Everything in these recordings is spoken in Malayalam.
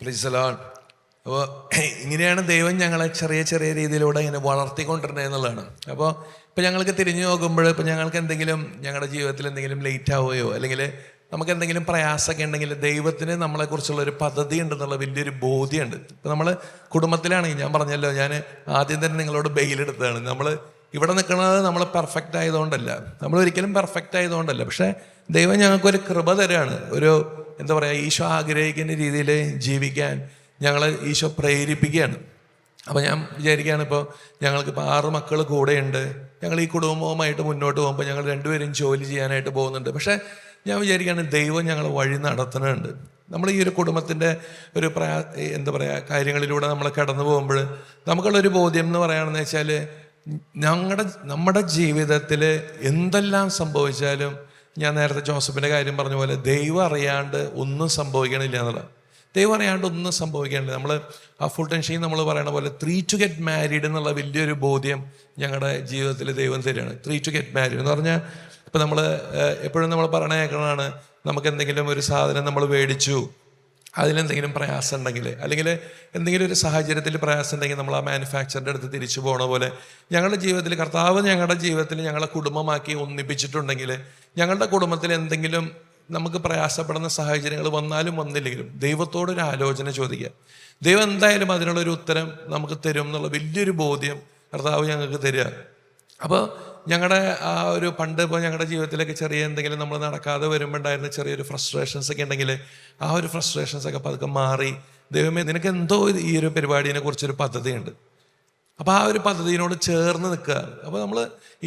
Praise the Lord. അപ്പോൾ ഇങ്ങനെയാണ് ദൈവം ഞങ്ങളെ ചെറിയ ചെറിയ രീതിയിലൂടെ ഇങ്ങനെ വളർത്തിക്കൊണ്ടിരുന്നത് എന്നുള്ളതാണ്. അപ്പോൾ ഇപ്പോൾ ഞങ്ങൾക്ക് തിരിഞ്ഞു നോക്കുമ്പോൾ ഇപ്പോൾ ഞങ്ങൾക്ക് എന്തെങ്കിലും ഞങ്ങളുടെ ജീവിതത്തിൽ എന്തെങ്കിലും ലേറ്റ് ആവുകയോ അല്ലെങ്കിൽ നമുക്ക് എന്തെങ്കിലും പ്രയാസമൊക്കെ ഉണ്ടെങ്കിൽ ദൈവത്തിന് നമ്മളെക്കുറിച്ചുള്ളൊരു പദ്ധതി ഉണ്ടെന്നുള്ള വലിയൊരു ബോധ്യമുണ്ട്. ഇപ്പോൾ നമ്മൾ കുടുംബത്തിലാണെങ്കിൽ ഞാൻ പറഞ്ഞല്ലോ, ഞാൻ ആദ്യം തന്നെ നിങ്ങളോട് ബെയിലെടുത്തതാണ്. നമ്മൾ ഇവിടെ നിൽക്കുന്നത് നമ്മൾ പെർഫെക്റ്റ് ആയതുകൊണ്ടല്ല, നമ്മൾ ഒരിക്കലും പെർഫെക്റ്റ് ആയതുകൊണ്ടല്ല. പക്ഷേ ദൈവം ഞങ്ങൾക്കൊരു കൃപ തരാണ്. ഒരു എന്താ പറയുക, ഈശോ ആഗ്രഹിക്കുന്ന രീതിയിൽ ജീവിക്കാൻ ഞങ്ങളെ ഈശോ പ്രേരിപ്പിക്കുകയാണ്. അപ്പോൾ ഞാൻ വിചാരിക്കുകയാണ്, ഇപ്പോൾ ഞങ്ങൾക്കിപ്പോൾ 6 മക്കൾ കൂടെയുണ്ട്. ഞങ്ങൾ ഈ കുടുംബവുമായിട്ട് മുന്നോട്ട് പോകുമ്പോൾ ഞങ്ങൾ രണ്ടുപേരും ജോലി ചെയ്യാനായിട്ട് പോകുന്നുണ്ട്. പക്ഷേ ഞാൻ വിചാരിക്കുകയാണ്, ദൈവം ഞങ്ങൾ വഴി നടത്തുന്നുണ്ട്. നമ്മൾ ഈ ഒരു കുടുംബത്തിൻ്റെ ഒരു എന്താ പറയുക കാര്യങ്ങളിലൂടെ നമ്മൾ കടന്നു പോകുമ്പോൾ നമുക്കുള്ളൊരു ബോധ്യം എന്ന് പറയുകയാണെന്ന് വെച്ചാൽ, നമ്മുടെ ജീവിതത്തിൽ എന്തെല്ലാം സംഭവിച്ചാലും, ഞാൻ നേരത്തെ ജോസഫിൻ്റെ കാര്യം പറഞ്ഞ പോലെ, ദൈവം അറിയാണ്ട് ഒന്നും സംഭവിക്കണില്ല എന്നുള്ളത്. ദൈവം അറിയാണ്ട് ഒന്നും സംഭവിക്കാനില്ല. നമ്മൾ ആ ഫുൾ ടെൻഷൻ നമ്മൾ പറയണ പോലെ 3 to get married എന്നുള്ള വലിയൊരു ബോധ്യം ഞങ്ങളുടെ ജീവിതത്തിൽ ദൈവം തരികയാണ്. 3 to get married എന്ന് പറഞ്ഞാൽ, ഇപ്പം നമ്മൾ എപ്പോഴും നമ്മൾ പറയണ കേൾക്കണതാണ്, നമുക്ക് എന്തെങ്കിലും ഒരു സാധനം നമ്മൾ മേടിച്ചു, അതിലെന്തെങ്കിലും പ്രയാസം ഉണ്ടെങ്കിൽ, അല്ലെങ്കിൽ എന്തെങ്കിലും ഒരു സാഹചര്യത്തിൽ പ്രയാസം ഉണ്ടെങ്കിൽ നമ്മൾ ആ മാനുഫാക്ചറിൻ്റെ അടുത്ത് തിരിച്ചു പോകണ പോലെ, ഞങ്ങളുടെ ജീവിതത്തിൽ കർത്താവ് ഞങ്ങളുടെ ജീവിതത്തിൽ ഞങ്ങളെ കുടുംബമാക്കി ഒന്നിപ്പിച്ചിട്ടുണ്ടെങ്കിൽ, ഞങ്ങളുടെ കുടുംബത്തിൽ എന്തെങ്കിലും നമുക്ക് പ്രയാസപ്പെടുന്ന സാഹചര്യങ്ങൾ വന്നാലും വന്നില്ലെങ്കിലും ദൈവത്തോടൊരു ആലോചന ചോദിക്കുക. ദൈവം എന്തായാലും അതിനുള്ളൊരു ഉത്തരം നമുക്ക് തരും എന്നുള്ള വലിയൊരു ബോധ്യം കർത്താവ് ഞങ്ങൾക്ക് തരിക. അപ്പോൾ ഞങ്ങളുടെ ആ ഒരു പണ്ട് ഇപ്പോൾ ഞങ്ങളുടെ ജീവിതത്തിലൊക്കെ ചെറിയ എന്തെങ്കിലും നമ്മൾ നടക്കാതെ വരുമ്പോൾ ഉണ്ടായിരുന്ന ചെറിയൊരു ഫ്രസ്ട്രേഷൻസ് ഒക്കെ ഉണ്ടെങ്കിൽ, ആ ഒരു ഫ്രസ്ട്രേഷൻസൊക്കെ പതുക്കെ മാറി, ദൈവമേ നിനക്ക് എന്തോ ഈ ഒരു പരിപാടിനെ കുറിച്ചൊരു പദ്ധതിയുണ്ട്, അപ്പോൾ ആ ഒരു പദ്ധതിയോട് ചേർന്ന് നിൽക്കുക. അപ്പോൾ നമ്മൾ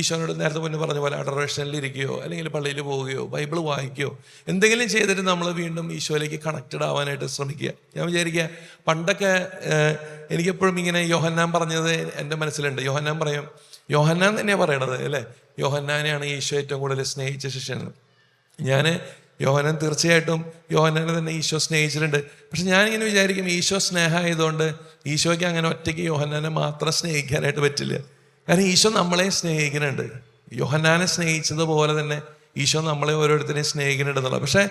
ഈശോനോട് നേരത്തെ മുന്നേ പറഞ്ഞ പോലെ അഡറേഷനിൽ ഇരിക്കുകയോ അല്ലെങ്കിൽ പള്ളിയിൽ പോവുകയോ ബൈബിൾ വായിക്കുകയോ എന്തെങ്കിലും ചെയ്തിട്ട് നമ്മൾ വീണ്ടും ഈശോയിലേക്ക് കണക്റ്റഡ് ആവാനായിട്ട് ശ്രമിക്കുക. ഞാൻ വിചാരിക്കുക, പണ്ടൊക്കെ എനിക്കെപ്പോഴും ഇങ്ങനെ യോഹന്നാൻ പറഞ്ഞത് എൻ്റെ മനസ്സിലുണ്ട്. യോഹന്നാൻ പറയും, യോഹന്നാൻ തന്നെയാണ് പറയണത് അല്ലേ, യോഹന്നാനെയാണ് ഈശോ ഏറ്റവും കൂടുതൽ സ്നേഹിച്ച ശിഷ്യൻ. യോഹന്നാൻ തീർച്ചയായിട്ടും യോഹന്നാനെ തന്നെ ഈശോ സ്നേഹിച്ചിട്ടുണ്ട്. പക്ഷെ ഞാനിങ്ങനെ വിചാരിക്കും, ഈശോ സ്നേഹമായതുകൊണ്ട് ഈശോയ്ക്ക് അങ്ങനെ ഒറ്റയ്ക്ക് യോഹന്നാനെ മാത്രം സ്നേഹിക്കാനായിട്ട് പറ്റില്ല. കാരണം ഈശോ നമ്മളെ സ്നേഹിക്കുന്നുണ്ട്. യോഹന്നാനെ സ്നേഹിച്ചതുപോലെ തന്നെ ഈശോ നമ്മളെ ഓരോരുത്തരെയും സ്നേഹിക്കുന്നുണ്ടെന്നുള്ളത്. പക്ഷേ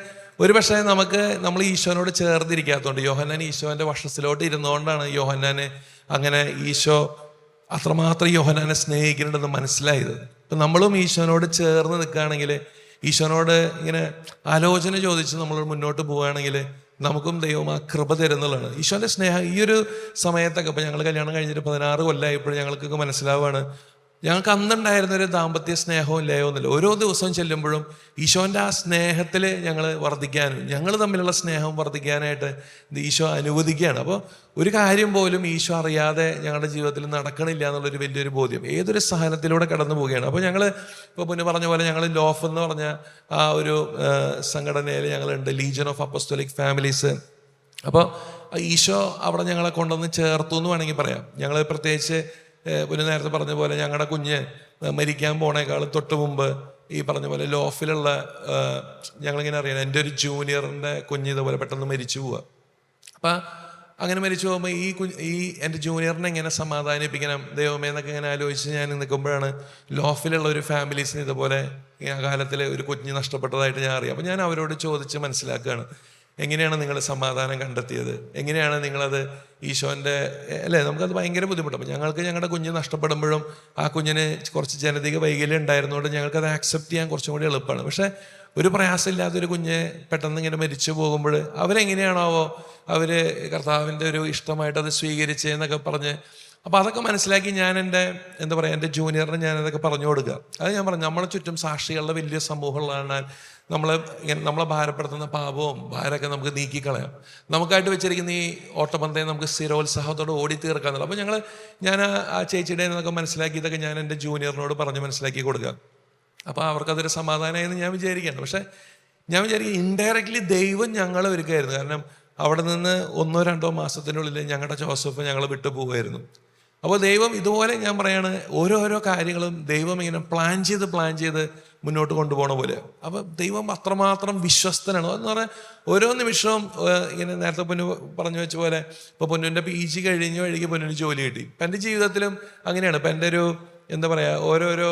നമ്മൾ ഈശോനോട് ചേർന്നിരിക്കാത്തതുകൊണ്ട്, യോഹന്നാൻ ഈശോൻ്റെ വക്ഷത്തിലോട്ട് ഇരുന്നുകൊണ്ടാണ് യോഹന്നാന് അങ്ങനെ ഈശോ അത്രമാത്രം യോഹന്നാനെ സ്നേഹിക്കുന്നുണ്ടെന്ന് മനസ്സിലായത്. ഇപ്പം നമ്മളും ഈശോനോട് ചേർന്ന് നിൽക്കുകയാണെങ്കിൽ, ഈശോനോട് ഇങ്ങനെ ആലോചന ചോദിച്ച് നമ്മൾ മുന്നോട്ട് പോവുകയാണെങ്കിൽ നമുക്കും ദൈവം ആ കൃപ തരുന്നതാണ്. ഈശോൻ്റെ സ്നേഹം ഈ ഒരു സമയത്തൊക്കെ, ഇപ്പോൾ ഞങ്ങൾ കല്യാണം കഴിഞ്ഞിട്ട് 16 കൊല്ലമായപ്പോഴും ഞങ്ങൾക്കൊക്കെ മനസ്സിലാവുകയാണ്, ഞങ്ങൾക്ക് അന്നുണ്ടായിരുന്നൊരു ദാമ്പത്യ സ്നേഹവും ലയമൊന്നുമില്ല. ഓരോ ദിവസവും ചെല്ലുമ്പോഴും ഈശോൻ്റെ ആ സ്നേഹത്തിൽ ഞങ്ങൾ വർദ്ധിക്കാനും ഞങ്ങൾ തമ്മിലുള്ള സ്നേഹം വർദ്ധിക്കാനായിട്ട് ഈശോ അനുവദിക്കുകയാണ്. അപ്പോൾ ഒരു കാര്യം പോലും ഈശോ അറിയാതെ ഞങ്ങളുടെ ജീവിതത്തിൽ നടക്കണില്ല എന്നുള്ളൊരു വലിയൊരു ബോധ്യം ഏതൊരു സഹനത്തിലൂടെ കടന്നു പോവുകയാണ്. അപ്പോൾ ഞങ്ങൾ ഇപ്പോൾ മുന്നേ പറഞ്ഞ പോലെ ഞങ്ങൾ ലോഫ് എന്ന് പറഞ്ഞ ആ ഒരു സംഘടനയിൽ ഞങ്ങളുണ്ട്, ലീജിയൻ ഓഫ് അപ്പോസ്തോലിക് ഫാമിലീസ്. അപ്പോൾ ഈശോ അവിടെ ഞങ്ങളെ കൊണ്ടുവന്ന് ചേർത്തു എന്ന് വേണമെങ്കിൽ പറയാം. ഞങ്ങൾ പ്രത്യേകിച്ച് പിന്നെ നേരത്തെ പറഞ്ഞ പോലെ ഞങ്ങളുടെ കുഞ്ഞ് മരിക്കാൻ പോണേക്കാളും തൊട്ട് മുമ്പ് ഈ പറഞ്ഞ പോലെ ലോഫിലുള്ള ഞങ്ങളിങ്ങനെ അറിയണം, എൻ്റെ ഒരു ജൂനിയറിൻ്റെ കുഞ്ഞ് ഇതുപോലെ പെട്ടെന്ന് മരിച്ചു പോവുക. അപ്പം അങ്ങനെ മരിച്ചു പോകുമ്പോൾ ഈ എൻ്റെ ജൂനിയറിനെ എങ്ങനെ സമാധാനിപ്പിക്കണം ദൈവമേ എന്നൊക്കെ ഇങ്ങനെ ആലോചിച്ച് ഞാൻ നിൽക്കുമ്പോഴാണ് ലോഫിലുള്ള ഒരു ഫാമിലീസിന് ഇതുപോലെ ആ കാലത്തിൽ ഒരു കുഞ്ഞ് നഷ്ടപ്പെട്ടതായിട്ട് ഞാൻ അറിയാം. അപ്പം ഞാൻ അവരോട് ചോദിച്ച് മനസ്സിലാക്കുകയാണ്, എങ്ങനെയാണ് നിങ്ങൾ സമാധാനം കണ്ടെത്തിയത്, എങ്ങനെയാണ് നിങ്ങളത് ഈശോൻ്റെ അല്ലേ, നമുക്കത് ഭയങ്കര ബുദ്ധിമുട്ടാണ്. അപ്പം ഞങ്ങൾക്ക് ഞങ്ങളുടെ കുഞ്ഞ് നഷ്ടപ്പെടുമ്പോഴും ആ കുഞ്ഞിന് കുറച്ച് ജനതിക വൈകല്യം ഉണ്ടായിരുന്നതുകൊണ്ട് ഞങ്ങൾക്കത് ആക്സെപ്റ്റ് ചെയ്യാൻ കുറച്ചും കൂടി എളുപ്പമാണ്. പക്ഷേ ഒരു പ്രയാസമില്ലാത്തൊരു കുഞ്ഞ് പെട്ടെന്ന് ഇങ്ങനെ മരിച്ചു പോകുമ്പോൾ അവരെങ്ങനെയാണാവോ അവർ കർത്താവിൻ്റെ ഒരു ഇഷ്ടമായിട്ട് അത് സ്വീകരിച്ചതെന്നൊക്കെ പറഞ്ഞ്, അപ്പോൾ അതൊക്കെ മനസ്സിലാക്കി ഞാൻ എന്താ പറയുക, എൻ്റെ ജൂനിയറിന് ഞാനതൊക്കെ പറഞ്ഞു കൊടുക്കുക. അത് ഞാൻ പറഞ്ഞു, നമ്മളെ ചുറ്റും സാക്ഷികളുടെ വലിയ സമൂഹമുള്ളതാണ്. നമ്മളെ ഭാരപ്പെടുത്തുന്ന പാപവും ഭാരമൊക്കെ നമുക്ക് നീക്കിക്കളയാം. നമുക്കായിട്ട് വെച്ചിരിക്കുന്ന ഈ ഓട്ടപ്പന്തയം നമുക്ക് സ്ഥിരോത്സാഹത്തോടെ ഓടി തീർക്കാന്നുള്ളത്. അപ്പോൾ ഞാൻ ആ ചേച്ചിയുടെ എന്നൊക്കെ മനസ്സിലാക്കി ഇതൊക്കെ ഞാൻ എൻ്റെ ജൂനിയറിനോട് പറഞ്ഞ് മനസ്സിലാക്കി കൊടുക്കുക. അപ്പോൾ അവർക്കതൊരു സമാധാനമായെന്ന് ഞാൻ വിചാരിക്കുകയാണ്. പക്ഷേ ഞാൻ വിചാരിക്കുക ഇൻഡയറക്റ്റ്ലി ദൈവം ഞങ്ങളെ ഒരുക്കായിരുന്നു. കാരണം അവിടെ നിന്ന് 1-2 മാസത്തിനുള്ളിൽ ഞങ്ങളുടെ ജോസഫ് ഞങ്ങളെ വിട്ടു പോവുമായിരുന്നു. അപ്പോൾ ദൈവം ഇതുപോലെ ഞാൻ പറയാണ്, ഓരോരോ കാര്യങ്ങളും ദൈവം ഇങ്ങനെ പ്ലാൻ ചെയ്ത് മുന്നോട്ട് കൊണ്ടുപോകണ പോലെ. അപ്പോൾ ദൈവം അത്രമാത്രം വിശ്വസ്തനാണ്. എന്ന് പറഞ്ഞാൽ ഓരോ നിമിഷവും ഇങ്ങനെ നേരത്തെ പൊന്നു പറഞ്ഞു വെച്ച പോലെ, ഇപ്പോൾ പൊന്നുവിൻ്റെ PG കഴിഞ്ഞ വഴിക്ക് പൊന്നിന് ജോലി കിട്ടി. ഇപ്പം എൻ്റെ ജീവിതത്തിലും അങ്ങനെയാണ്. ഇപ്പം എൻ്റെ ഒരു എന്താ പറയുക, ഓരോരോ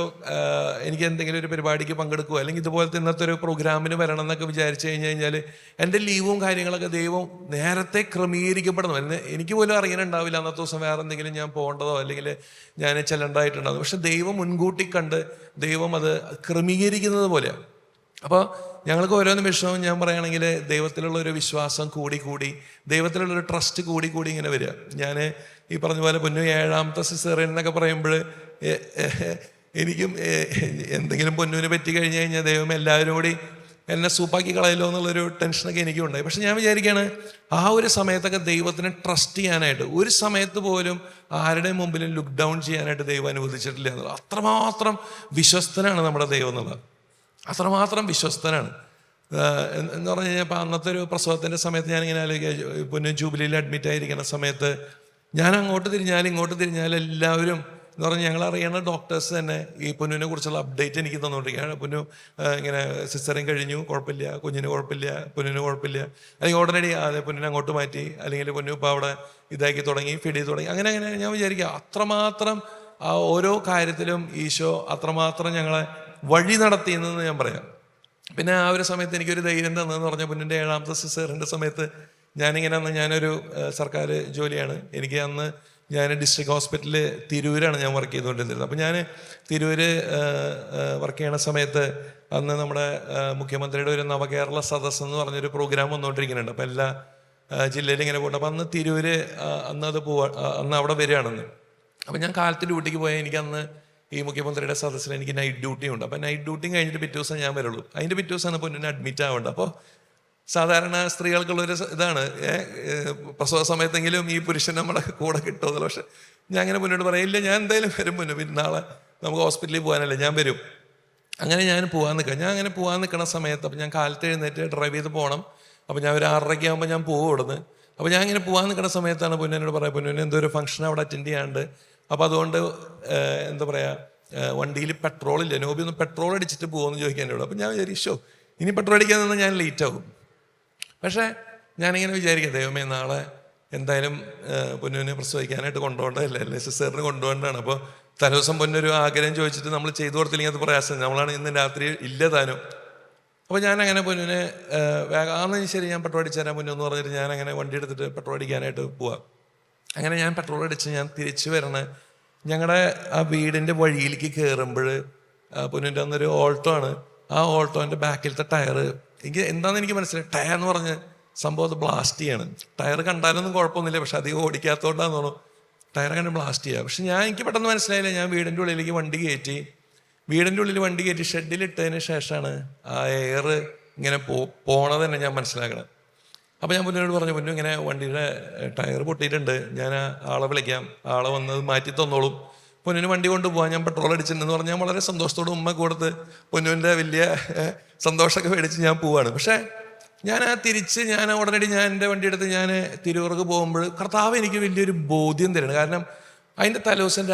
എനിക്ക് എന്തെങ്കിലും ഒരു പരിപാടിക്ക് പങ്കെടുക്കുക അല്ലെങ്കിൽ ഇതുപോലത്തെ ഇന്നത്തെ ഒരു പ്രോഗ്രാമിന് വരണം എന്നൊക്കെ വിചാരിച്ചു കഴിഞ്ഞാൽ എൻ്റെ ലീവും കാര്യങ്ങളൊക്കെ ദൈവം നേരത്തെ ക്രമീകരിക്കപ്പെടണം. എനിക്ക് പോലും അറിയാനുണ്ടാവില്ല അന്നത്തെ ദിവസം വേറെ എന്തെങ്കിലും ഞാൻ പോകേണ്ടതോ അല്ലെങ്കിൽ ഞാൻ ചെല്ലേണ്ടതായിട്ടുണ്ടാകും. പക്ഷെ ദൈവം മുൻകൂട്ടി കണ്ട് ദൈവം അത് ക്രമീകരിക്കുന്നത് പോലെയാണ്. അപ്പോൾ ഞങ്ങൾക്ക് ഓരോ നിമിഷവും ഞാൻ പറയുകയാണെങ്കിൽ ദൈവത്തിലുള്ളൊരു വിശ്വാസം കൂടി ദൈവത്തിലുള്ളൊരു ട്രസ്റ്റ് കൂടി ഇങ്ങനെ വരിക. ഞാൻ ഈ പറഞ്ഞ പോലെ പൊന്നു 7ാമത്തെ സിസേറിയൻ എന്നൊക്കെ പറയുമ്പോൾ എനിക്കും എന്തെങ്കിലും പൊന്നുവിനെ പറ്റി കഴിഞ്ഞ് കഴിഞ്ഞാൽ ദൈവം എല്ലാവരും കൂടി എന്നെ സൂപ്പാക്കി കളയല്ലോ എന്നുള്ളൊരു ടെൻഷനൊക്കെ എനിക്കും ഉണ്ടായി. പക്ഷെ ഞാൻ വിചാരിക്കുകയാണ്, ആ ഒരു സമയത്തൊക്കെ ദൈവത്തിനെ ട്രസ്റ്റ് ചെയ്യാനായിട്ട് ഒരു സമയത്ത് പോലും ആരുടെയും മുമ്പിലും ലുക്ക് ഡൗൺ ചെയ്യാനായിട്ട് ദൈവം അനുവദിച്ചിട്ടില്ല എന്നുള്ളത്. അത്രമാത്രം വിശ്വസ്തനാണ് നമ്മുടെ ദൈവം എന്നുള്ളത്, അത്രമാത്രം വിശ്വസ്തനാണ്. എന്ന് പറഞ്ഞു കഴിഞ്ഞാൽ ഇപ്പം അന്നത്തെ ഒരു പ്രസവത്തിൻ്റെ സമയത്ത് ഞാനിങ്ങനെ ആലോചിക്കുക, പൊന്നു ജൂബിലിയിൽ അഡ്മിറ്റ് ആയിരിക്കുന്ന സമയത്ത് ഞാൻ അങ്ങോട്ട് തിരിഞ്ഞാലും ഇങ്ങോട്ട് തിരിഞ്ഞാലും എല്ലാവരും എന്ന് പറഞ്ഞാൽ ഞങ്ങൾ അറിയുന്ന ഡോക്ടേഴ്സ് തന്നെ ഈ പൊന്നുവിനെ കുറിച്ചുള്ള അപ്ഡേറ്റ് എനിക്ക് തന്നുകൊണ്ടിരിക്കുകയാണ്. പൊന്നു ഇങ്ങനെ സിസ്റ്ററിങ് കഴിഞ്ഞു, കുഴപ്പമില്ല, കുഞ്ഞിന് കുഴപ്പമില്ല, പൊന്നിന് കുഴപ്പമില്ല, അല്ലെങ്കിൽ ഉടനടി അതെ പൊന്നിനെ അങ്ങോട്ട് മാറ്റി, അല്ലെങ്കിൽ പൊന്നു ഇപ്പോൾ അവിടെ ഇതാക്കി തുടങ്ങി, ഫീഡ് ചെയ്ത് തുടങ്ങി, അങ്ങനെ ഞാൻ വിചാരിക്കുക അത്രമാത്രം ആ ഓരോ കാര്യത്തിലും ഈശോ അത്രമാത്രം ഞങ്ങളെ വഴി നടത്തിയെന്ന് ഞാൻ പറയാം. പിന്നെ ആ ഒരു സമയത്ത് എനിക്കൊരു ധൈര്യം തന്നതെന്ന് പറഞ്ഞാൽ പൊന്നിൻ്റെ 7ാമത്തെ സിസേറിൻ്റെ സമയത്ത് ഞാനൊരു സർക്കാർ ജോലിയാണ് എനിക്ക്. അന്ന് ഞാൻ ഡിസ്ട്രിക്ട് ഹോസ്പിറ്റലിൽ തിരൂരാണ് ഞാൻ വർക്ക് ചെയ്തുകൊണ്ടിരുന്നത്. അപ്പോൾ ഞാൻ തിരൂര് വർക്ക് ചെയ്യണ സമയത്ത് അന്ന് നമ്മുടെ മുഖ്യമന്ത്രിയുടെ ഒരു നവകേരള സദസ്സ് എന്ന് പറഞ്ഞൊരു പ്രോഗ്രാം വന്നുകൊണ്ടിരിക്കുന്നുണ്ട്. അപ്പോൾ എല്ലാ ജില്ലയിലും ഇങ്ങനെ പോകണം. അപ്പോൾ അന്ന് തിരൂര് അന്ന് അവിടെ വരികയാണെന്ന്. അപ്പോൾ ഞാൻ കാലത്ത് ഡ്യൂട്ടിക്ക് പോയാൽ എനിക്കന്ന് ഈ മുഖ്യമന്ത്രിയുടെ സദസ്സിൽ എനിക്ക് നൈറ്റ് ഡ്യൂട്ടി ഉണ്ട്. അപ്പോൾ നൈറ്റ് ഡ്യൂട്ടി കഴിഞ്ഞിട്ട് പിറ്റേ ദിവസം ഞാൻ വരുള്ളൂ. അതിൻ്റെ പിറ്റേ ദിവസമാണ് പൊന്നിനെ അഡ്മിറ്റ് ആവേണ്ടത്. അപ്പോൾ സാധാരണ സ്ത്രീകൾക്കുള്ളൊരു ഇതാണ്, പ്രസവ സമയത്തെങ്കിലും ഈ പുരുഷൻ നമ്മുടെ കൂടെ കിട്ടുമെന്നല്ല. പക്ഷെ ഞാൻ അങ്ങനെ മുന്നോട്ട് പറയില്ല, ഞാൻ എന്തായാലും വരും മുന്നേ, പിന്നെ നാളെ നമുക്ക് ഹോസ്പിറ്റലിൽ പോകാനല്ലേ, ഞാൻ വരും. അങ്ങനെ ഞാൻ അങ്ങനെ പോകാൻ നിൽക്കുന്ന സമയത്ത് അപ്പോൾ ഞാൻ കാലത്ത് എഴുന്നേറ്റ് ഡ്രൈവ് ചെയ്ത് പോകണം. അപ്പോൾ ഞാൻ ഒരു 6:30 ആകുമ്പോൾ ഞാൻ പോകും ഇവിടുന്ന്. അപ്പോൾ ഞാൻ ഇങ്ങനെ പോകാൻ നിൽക്കുന്ന സമയത്താണ് പൊന്നോട് പറയാം, പൊന്നിന് എന്തോ ഒരു ഫംഗ്ഷൻ അവിടെ അറ്റൻഡ് ചെയ്യാണ്ട്, അപ്പോൾ അതുകൊണ്ട് എന്താ പറയുക വണ്ടിയിൽ പെട്രോളില്ല, നോബി ഒന്ന് പെട്രോൾ അടിച്ചിട്ട് പോകുമെന്ന് ചോദിക്കാൻ എന്നോട്. അപ്പോൾ ഞാൻ വിചാരിച്ചു ഇനി പെട്രോൾ അടിക്കാൻ നിന്ന് ഞാൻ ലേറ്റ് ആകും. പക്ഷേ ഞാനിങ്ങനെ വിചാരിക്കാം, ദൈവമേ നാളെ എന്തായാലും പൊന്നുവിനെ പ്രസവിക്കാനായിട്ട് കൊണ്ടുപോകേണ്ടതല്ലേ, സിസ്റ്ററിന് കൊണ്ടുപോകേണ്ടതാണ്. അപ്പോൾ തലേദിവസം പൊന്നൊരു ആഗ്രഹം ചോദിച്ചിട്ട് നമ്മൾ ചെയ്തു കൊടുത്തില്ലെങ്കിൽ അത് പ്രയാസം, നമ്മളാണ് ഇന്ന് രാത്രി ഇല്ല താനും. അപ്പോൾ ഞാനങ്ങനെ പൊന്നിനെ വേഗം ശരി ഞാൻ പെട്രോൾ അടിച്ചു തരാൻ പൊന്നു എന്ന് പറഞ്ഞിട്ട് ഞാനങ്ങനെ വണ്ടി എടുത്തിട്ട് പെട്രോൾ അടിക്കാനായിട്ട് പോവാം. അങ്ങനെ ഞാൻ പെട്രോൾ അടിച്ച് ഞാൻ തിരിച്ചു വരണേ ഞങ്ങളുടെ ആ വീടിൻ്റെ വഴിയിലേക്ക് കയറുമ്പോൾ പൊന്നിൻ്റെ അന്നൊരു ഓൾട്ടോ ആണ്. ആ ഓൾട്ടോൻ്റെ ബാക്കിലത്തെ ടയറ് എന്താണെന്ന് എനിക്ക് മനസ്സിലായി, ടയർ എന്ന് പറഞ്ഞ് സംഭവം അത് ബ്ലാസ്റ്റ് ചെയ്യാണ്. ടയർ കണ്ടാലൊന്നും കുഴപ്പമൊന്നുമില്ല, പക്ഷെ അധികം ഓടിക്കാത്തതുകൊണ്ടാന്ന് തോന്നുന്നു ടയർ അങ്ങനെ ബ്ലാസ്റ്റ് ചെയ്യുക. പക്ഷെ എനിക്ക് പെട്ടെന്ന് മനസ്സിലായില്ല. ഞാൻ വീടിൻ്റെ ഉള്ളിലേക്ക് വീടിൻ്റെ ഉള്ളിൽ വണ്ടി കയറ്റി ഷെഡിലിട്ടതിന് ശേഷമാണ് ആ എയർ ഇങ്ങനെ പോണത് തന്നെ ഞാൻ മനസ്സിലാക്കണം. അപ്പോൾ ഞാൻ പൊന്നിനോട് പറഞ്ഞു, പൊന്നു ഇങ്ങനെ വണ്ടിയുടെ ടയർ പൊട്ടിയിട്ടുണ്ട്, ഞാൻ ആളെ വിളിക്കാം, ആളെ വന്നത് മാറ്റി തന്നോളും, പൊന്നിന് വണ്ടി കൊണ്ടുപോകാൻ, ഞാൻ പെട്രോൾ അടിച്ചിട്ടുണ്ടെന്ന് പറഞ്ഞാൽ ഞാൻ വളരെ സന്തോഷത്തോടെ ഉമ്മ കൊടുത്ത് പൊന്നുവിൻ്റെ വലിയ സന്തോഷമൊക്കെ മേടിച്ച് ഞാൻ പോവാണ്. പക്ഷേ ഞാൻ ഉടനടി ഞാൻ എൻ്റെ വണ്ടി എടുത്ത് ഞാൻ തിരൂർക്ക് പോകുമ്പോൾ കർത്താവ് എനിക്ക് വലിയൊരു ബോധ്യം തരണം. കാരണം അതിൻ്റെ തലേദിവസം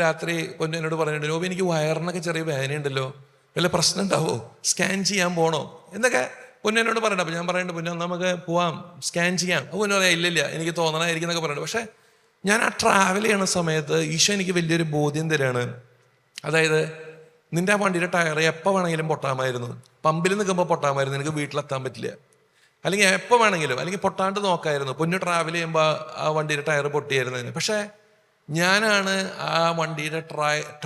രാത്രി പൊന്നോട് പറഞ്ഞിട്ടുണ്ട്, നോബി എനിക്ക് വയറിനൊക്കെ ചെറിയ വേദനയുണ്ടല്ലോ, വല്ല പ്രശ്നം ഉണ്ടാവോ, സ്കാൻ ചെയ്യാൻ പോകണോ എന്നൊക്കെ പൊന്നോട് പറയണ്ട. അപ്പോൾ ഞാൻ പറയുന്നുണ്ട്, പൊന്നു നമുക്ക് പോവാം, സ്കാൻ ചെയ്യാം. അപ്പോൾ പൊന്നു പറയാം ഇല്ലില്ല എനിക്ക് തോന്നണമായിരിക്കും എന്നൊക്കെ പറയുന്നുണ്ട്. പക്ഷേ ഞാൻ ആ ട്രാവൽ ചെയ്യണ സമയത്ത് ഈശോ എനിക്ക് വലിയൊരു ബോധ്യം തരാണ്. അതായത് നിൻ്റെ ആ വണ്ടിയുടെ ടയർ എപ്പോൾ വേണമെങ്കിലും പൊട്ടാമായിരുന്നു, പമ്പിൽ നിൽക്കുമ്പോൾ പൊട്ടാമായിരുന്നു, നിനക്ക് വീട്ടിലെത്താൻ പറ്റില്ല, അല്ലെങ്കിൽ എപ്പോൾ വേണമെങ്കിലും, അല്ലെങ്കിൽ പൊട്ടാണ്ട് നോക്കായിരുന്നു. പൊന്നു ട്രാവൽ ചെയ്യുമ്പോൾ ആ വണ്ടിയുടെ ടയർ പൊട്ടിയായിരുന്നതിന്. പക്ഷേ ഞാനാണ് ആ വണ്ടിയുടെ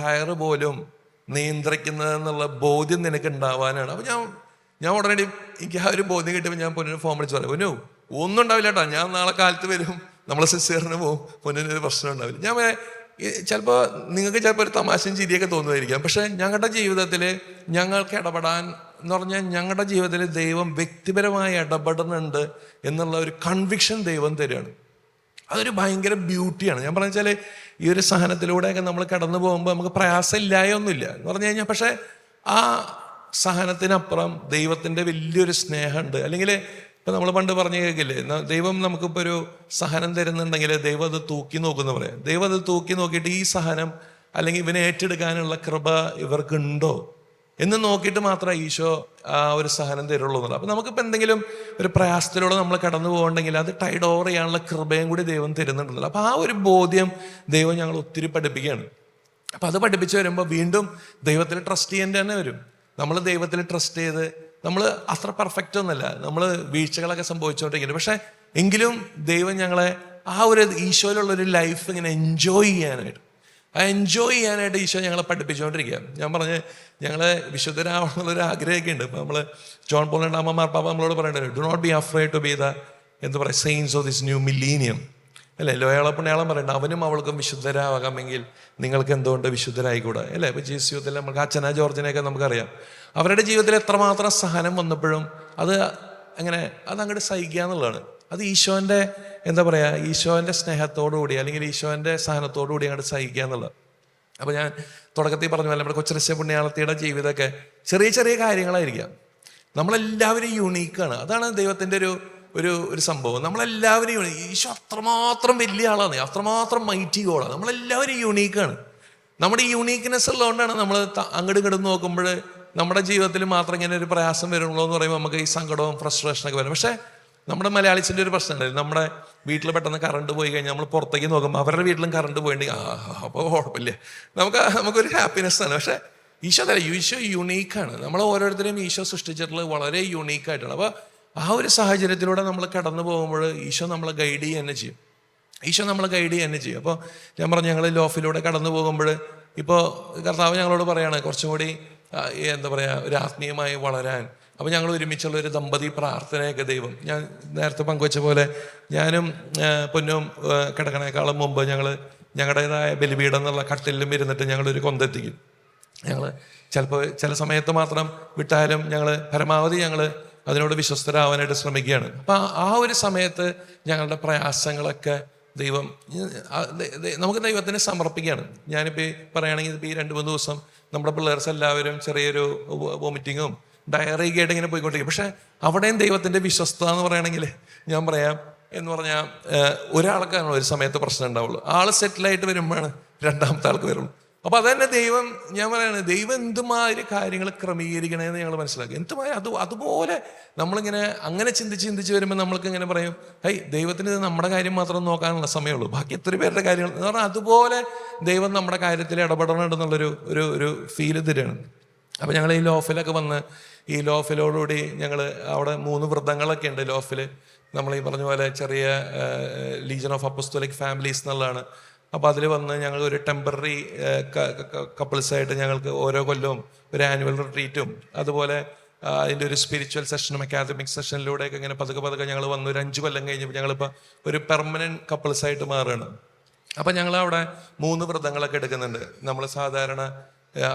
ടയർ പോലും നിയന്ത്രിക്കുന്നതെന്നുള്ള ബോധ്യം നിനക്ക് ഉണ്ടാവാനാണ്. അപ്പോൾ ഞാൻ ഉടനടി എനിക്ക് ആ ഒരു ബോധ്യം കിട്ടിയപ്പോൾ ഞാൻ പൊന്നിന് ഫോൺ വിളിച്ച് പറയും, പൊന്നു ഒന്നും ഉണ്ടാവില്ല കേട്ടോ, ഞാൻ നാളെ കാലത്ത് വരും, നമ്മൾ സിസ്റ്ററിന് പോകും, പൊന്നിനൊരു പ്രശ്നം ഉണ്ടാവില്ല. ഞാൻ ചിലപ്പോൾ നിങ്ങൾക്ക് ചിലപ്പോൾ ഒരു തമാശയും ചിരിയൊക്കെ തോന്നുമായിരിക്കാം, പക്ഷേ ഞങ്ങളുടെ ജീവിതത്തിൽ ഞങ്ങൾക്ക് ഇടപെടാൻ എന്ന് പറഞ്ഞാൽ ഞങ്ങളുടെ ജീവിതത്തിൽ ദൈവം വ്യക്തിപരമായി ഇടപെടുന്നുണ്ട് എന്നുള്ള ഒരു കൺവിക്ഷൻ ദൈവം തരികയാണ്. അതൊരു ഭയങ്കര ബ്യൂട്ടിയാണ്. ഞാൻ പറഞ്ഞു വെച്ചാൽ ഈ ഒരു സഹനത്തിലൂടെയൊക്കെ നമ്മൾ കടന്നു പോകുമ്പോൾ നമുക്ക് പ്രയാസമില്ലായൊന്നുമില്ല എന്ന് പറഞ്ഞു കഴിഞ്ഞാൽ, പക്ഷേ ആ സഹനത്തിനപ്പുറം ദൈവത്തിൻ്റെ വലിയൊരു സ്നേഹമുണ്ട്. അല്ലെങ്കിൽ ഇപ്പം നമ്മൾ പണ്ട് പറഞ്ഞു കേൾക്കില്ലേ, ദൈവം നമുക്കിപ്പോൾ ഒരു സഹനം തരുന്നുണ്ടെങ്കിൽ ദൈവം അത് തൂക്കി നോക്കുമെന്ന് പറയാം. ദൈവം അത് തൂക്കി നോക്കിയിട്ട് ഈ സഹനം അല്ലെങ്കിൽ ഇവനെ ഏറ്റെടുക്കാനുള്ള കൃപ ഇവർക്കുണ്ടോ എന്ന് നോക്കിയിട്ട് മാത്രമേ ഈശോ ആ ഒരു സഹനം തരുള്ളൂ എന്നുള്ളത്. അപ്പം നമുക്കിപ്പോൾ എന്തെങ്കിലും ഒരു പ്രയാസത്തിലൂടെ നമ്മൾ കടന്നു പോകണമെങ്കിൽ അത് ടൈഡ് ഓവർ ചെയ്യാനുള്ള കൃപയും കൂടി ദൈവം തരുന്നുണ്ടല്ലോ. അപ്പോൾ ആ ഒരു ബോധ്യം ദൈവം ഞങ്ങൾ ഒത്തിരി പഠിപ്പിക്കുകയാണ്. അപ്പം അത് പഠിപ്പിച്ച് വരുമ്പോൾ വീണ്ടും ദൈവത്തിൽ ട്രസ്റ്റ് ചെയ്യേണ്ടി തന്നെ വരും. നമ്മൾ ദൈവത്തിൽ ട്രസ്റ്റ് ചെയ്ത് നമ്മൾ അത്ര പെർഫെക്റ്റ് ഒന്നുമല്ല, നമ്മൾ വീഴ്ചകളൊക്കെ സംഭവിച്ചുകൊണ്ടിരിക്കുന്നത്. പക്ഷെ എങ്കിലും ദൈവം ഞങ്ങളെ ആ ഒരു ഈശോയിലുള്ളൊരു ലൈഫ് ഇങ്ങനെ എൻജോയ് ചെയ്യാനായിട്ട്, ആ എൻജോയ് ചെയ്യാനായിട്ട് ഈശോ ഞങ്ങളെ പഠിപ്പിച്ചുകൊണ്ടിരിക്കുക. ഞാൻ പറഞ്ഞ് ഞങ്ങളെ വിശുദ്ധരാവണമെന്നുള്ളൊരു ആഗ്രഹമൊക്കെ ഉണ്ട്. ഇപ്പം നമ്മൾ ജോൺ പോൾ രണ്ടാമൻ മാർപ്പാപ്പ നമ്മളോട് പറയേണ്ടത്, do not be afraid to be the എന്ത് പറയുക saints of this new millennium അല്ലേ. ലോയാള പുണ്യാളം പറയണ്ട, അവനും അവൾക്കും വിശുദ്ധരാകാമെങ്കിൽ നിങ്ങൾക്ക് എന്തുകൊണ്ട് വിശുദ്ധരായിക്കൂടാ അല്ലേ. ഇപ്പം ജീസസ് യൂത്തിൽ നമുക്ക് അച്ഛന ജോർജിനെയൊക്കെ നമുക്കറിയാം. അവരുടെ ജീവിതത്തിൽ എത്രമാത്രം സഹനം വന്നപ്പോഴും അത് അങ്ങനെ അതങ്ങോട്ട് സഹിക്കുക എന്നുള്ളതാണ്. അത് ഈശോൻ്റെ എന്താ പറയുക, ഈശോൻ്റെ സ്നേഹത്തോടുകൂടി അല്ലെങ്കിൽ ഈശോൻ്റെ സഹനത്തോടുകൂടി അങ്ങോട്ട് സഹിക്കുക എന്നുള്ളത്. അപ്പോൾ ഞാൻ തുടക്കത്തിൽ പറഞ്ഞ പോലെ നമ്മുടെ കൊച്ചുരശ്യ പുണ്യാളത്തിയുടെ ജീവിതമൊക്കെ ചെറിയ ചെറിയ കാര്യങ്ങളായിരിക്കാം. നമ്മളെല്ലാവരും യൂണീക്കാണ്. അതാണ് ദൈവത്തിൻ്റെ ഒരു സംഭവം. നമ്മളെല്ലാവരും ഈശോ അത്രമാത്രം വലിയ ആളാണ്, അത്രമാത്രം മൈറ്റി ഗോളാണ്. നമ്മളെല്ലാവരും യൂണീക്കാണ്. നമ്മുടെ ഈ യൂണീക്ക്നെസ് ഉള്ളതുകൊണ്ടാണ് നമ്മൾ അങ്ങോട്ടും ഇങ്ങോട്ടും നോക്കുമ്പോൾ നമ്മുടെ ജീവിതത്തിൽ മാത്രം ഇങ്ങനെ ഒരു പ്രയാസം വരുള്ളൂ എന്ന് പറയുമ്പോൾ നമുക്ക് ഈ സങ്കടവും ഫ്രസ്ട്രേഷനൊക്കെ വരും. പക്ഷേ നമ്മുടെ മലയാളീസിൻ്റെ ഒരു പ്രശ്നമുണ്ട്, നമ്മുടെ വീട്ടിൽ പെട്ടെന്ന് കറണ്ട് പോയി കഴിഞ്ഞാൽ നമ്മൾ പുറത്തേക്ക് നോക്കുമ്പോൾ അവരുടെ വീട്ടിലും കറണ്ട് പോയിട്ടുണ്ടെങ്കിൽ അപ്പോൾ കുഴപ്പമില്ല, നമുക്കൊരു ഹാപ്പിനെസ് ആണ്. പക്ഷേ ഈശോ അതല്ല, ഈശോ യൂണീക്കാണ്. നമ്മൾ ഓരോരുത്തരെയും ഈശോ സൃഷ്ടിച്ചിട്ടുള്ളത് വളരെ യൂണീക്കായിട്ടാണ്. അപ്പോൾ ആ ഒരു സാഹചര്യത്തിലൂടെ നമ്മൾ കടന്നു പോകുമ്പോൾ ഈശോ നമ്മളെ ഗൈഡ് ചെയ്യുക തന്നെ ചെയ്യും. അപ്പോൾ ഞാൻ പറഞ്ഞു, ഞങ്ങൾ ലോഫിലൂടെ കടന്നു പോകുമ്പോൾ ഇപ്പോൾ കർത്താവ് ഞങ്ങളോട് പറയാണ് കുറച്ചും കൂടി എന്താ പറയുക ഒരു ആത്മീയമായി വളരാൻ. അപ്പോൾ ഞങ്ങൾ ഒരുമിച്ചുള്ള ഒരു ദമ്പതി പ്രാർത്ഥനയൊക്കെ ദൈവം, ഞാൻ നേരത്തെ പങ്കുവെച്ച പോലെ ഞാനും പൊന്നും കിടക്കണേക്കാളും മുമ്പ് ഞങ്ങളുടേതായ ബലിപീഠം എന്നുള്ള കട്ടിലും ഇരുന്നിട്ട് ഞങ്ങളൊരു കൊന്തെത്തിക്കും. ഞങ്ങൾ ചിലപ്പോൾ ചില സമയത്ത് മാത്രം വിട്ടാലും ഞങ്ങൾ പരമാവധി അതിനോട് വിശ്വസ്തരാവാനായിട്ട് ശ്രമിക്കുകയാണ്. അപ്പം ആ ഒരു സമയത്ത് ഞങ്ങളുടെ പ്രയാസങ്ങളൊക്കെ ദൈവം നമുക്ക് ദൈവത്തിന് സമർപ്പിക്കുകയാണ്. ഞാനിപ്പോൾ പറയുകയാണെങ്കിൽ ഇപ്പോൾ ഈ 2-3 ദിവസം നമ്മുടെ പിള്ളേർസ് എല്ലാവരും ചെറിയൊരു വോമിറ്റിങ്ങും ഡയറിയൊക്കെ ആയിട്ട് ഇങ്ങനെ പോയിക്കൊണ്ടിരിക്കും. പക്ഷേ അവിടെയും ദൈവത്തിൻ്റെ വിശ്വസ്തത എന്ന് പറയുകയാണെങ്കിൽ ഞാൻ പറയാം എന്ന് പറഞ്ഞാൽ ഒരാൾക്കാണ് ഒരു സമയത്ത് പ്രശ്നം ഉണ്ടാവുള്ളൂ. ആൾ സെറ്റിലായിട്ട് വരുമ്പോഴാണ് രണ്ടാമത്തെ ആൾക്ക് വരുള്ളൂ. അപ്പോൾ അതന്നെ ദൈവം, ഞാൻ പറയാണ്, ദൈവം എന്തുമാതിരി കാര്യങ്ങൾ ക്രമീകരിക്കണമെന്ന് ഞങ്ങൾ മനസ്സിലാക്കി. എന്തുമായി അതുപോലെ നമ്മളിങ്ങനെ അങ്ങനെ ചിന്തിച്ച് വരുമ്പോൾ നമ്മൾക്ക് ഇങ്ങനെ പറയും, ദൈവത്തിന് ഇത് നമ്മുടെ കാര്യം മാത്രം നോക്കാനുള്ള സമയമുള്ളൂ, ബാക്കി എത്ര പേരുടെ കാര്യങ്ങൾ എന്ന് പറഞ്ഞാൽ അതുപോലെ ദൈവം നമ്മുടെ കാര്യത്തിൽ ഇടപെടണമെന്നുള്ളൊരു ഒരു ഫീല് തരികയാണ്. അപ്പോൾ ഞങ്ങൾ ഈ ലോഫിലൊക്കെ വന്ന് ഈ ലോഫിലോടുകൂടി ഞങ്ങൾ അവിടെ 3 വ്രതങ്ങളൊക്കെ ഉണ്ട് ലോഫിൽ. നമ്മൾ ഈ പറഞ്ഞ പോലെ ചെറിയ ലീജൻ ഓഫ് അപ്പോസ്തോലിക് ഫാമിലീസ് എന്നുള്ളതാണ്. അപ്പോൾ അതിൽ വന്ന് ഞങ്ങൾ ഒരു ടെമ്പററി കപ്പിൾസായിട്ട് ഞങ്ങൾക്ക് ഓരോ കൊല്ലവും ഒരു ആനുവൽ റിട്രീറ്റും അതുപോലെ അതിൻ്റെ ഒരു സ്പിരിച്വൽ സെഷനും അക്കാദമിക് സെഷനിലൂടെയൊക്കെ ഇങ്ങനെ പതുക്കെ ഞങ്ങൾ വന്ന് ഒരു 5 കൊല്ലം കഴിഞ്ഞപ്പോൾ ഞങ്ങളിപ്പോൾ ഒരു പെർമനൻറ്റ് കപ്പിൾസായിട്ട് മാറുകയാണ്. അപ്പം ഞങ്ങളവിടെ 3 വ്രതങ്ങളൊക്കെ എടുക്കുന്നുണ്ട്. നമ്മൾ സാധാരണ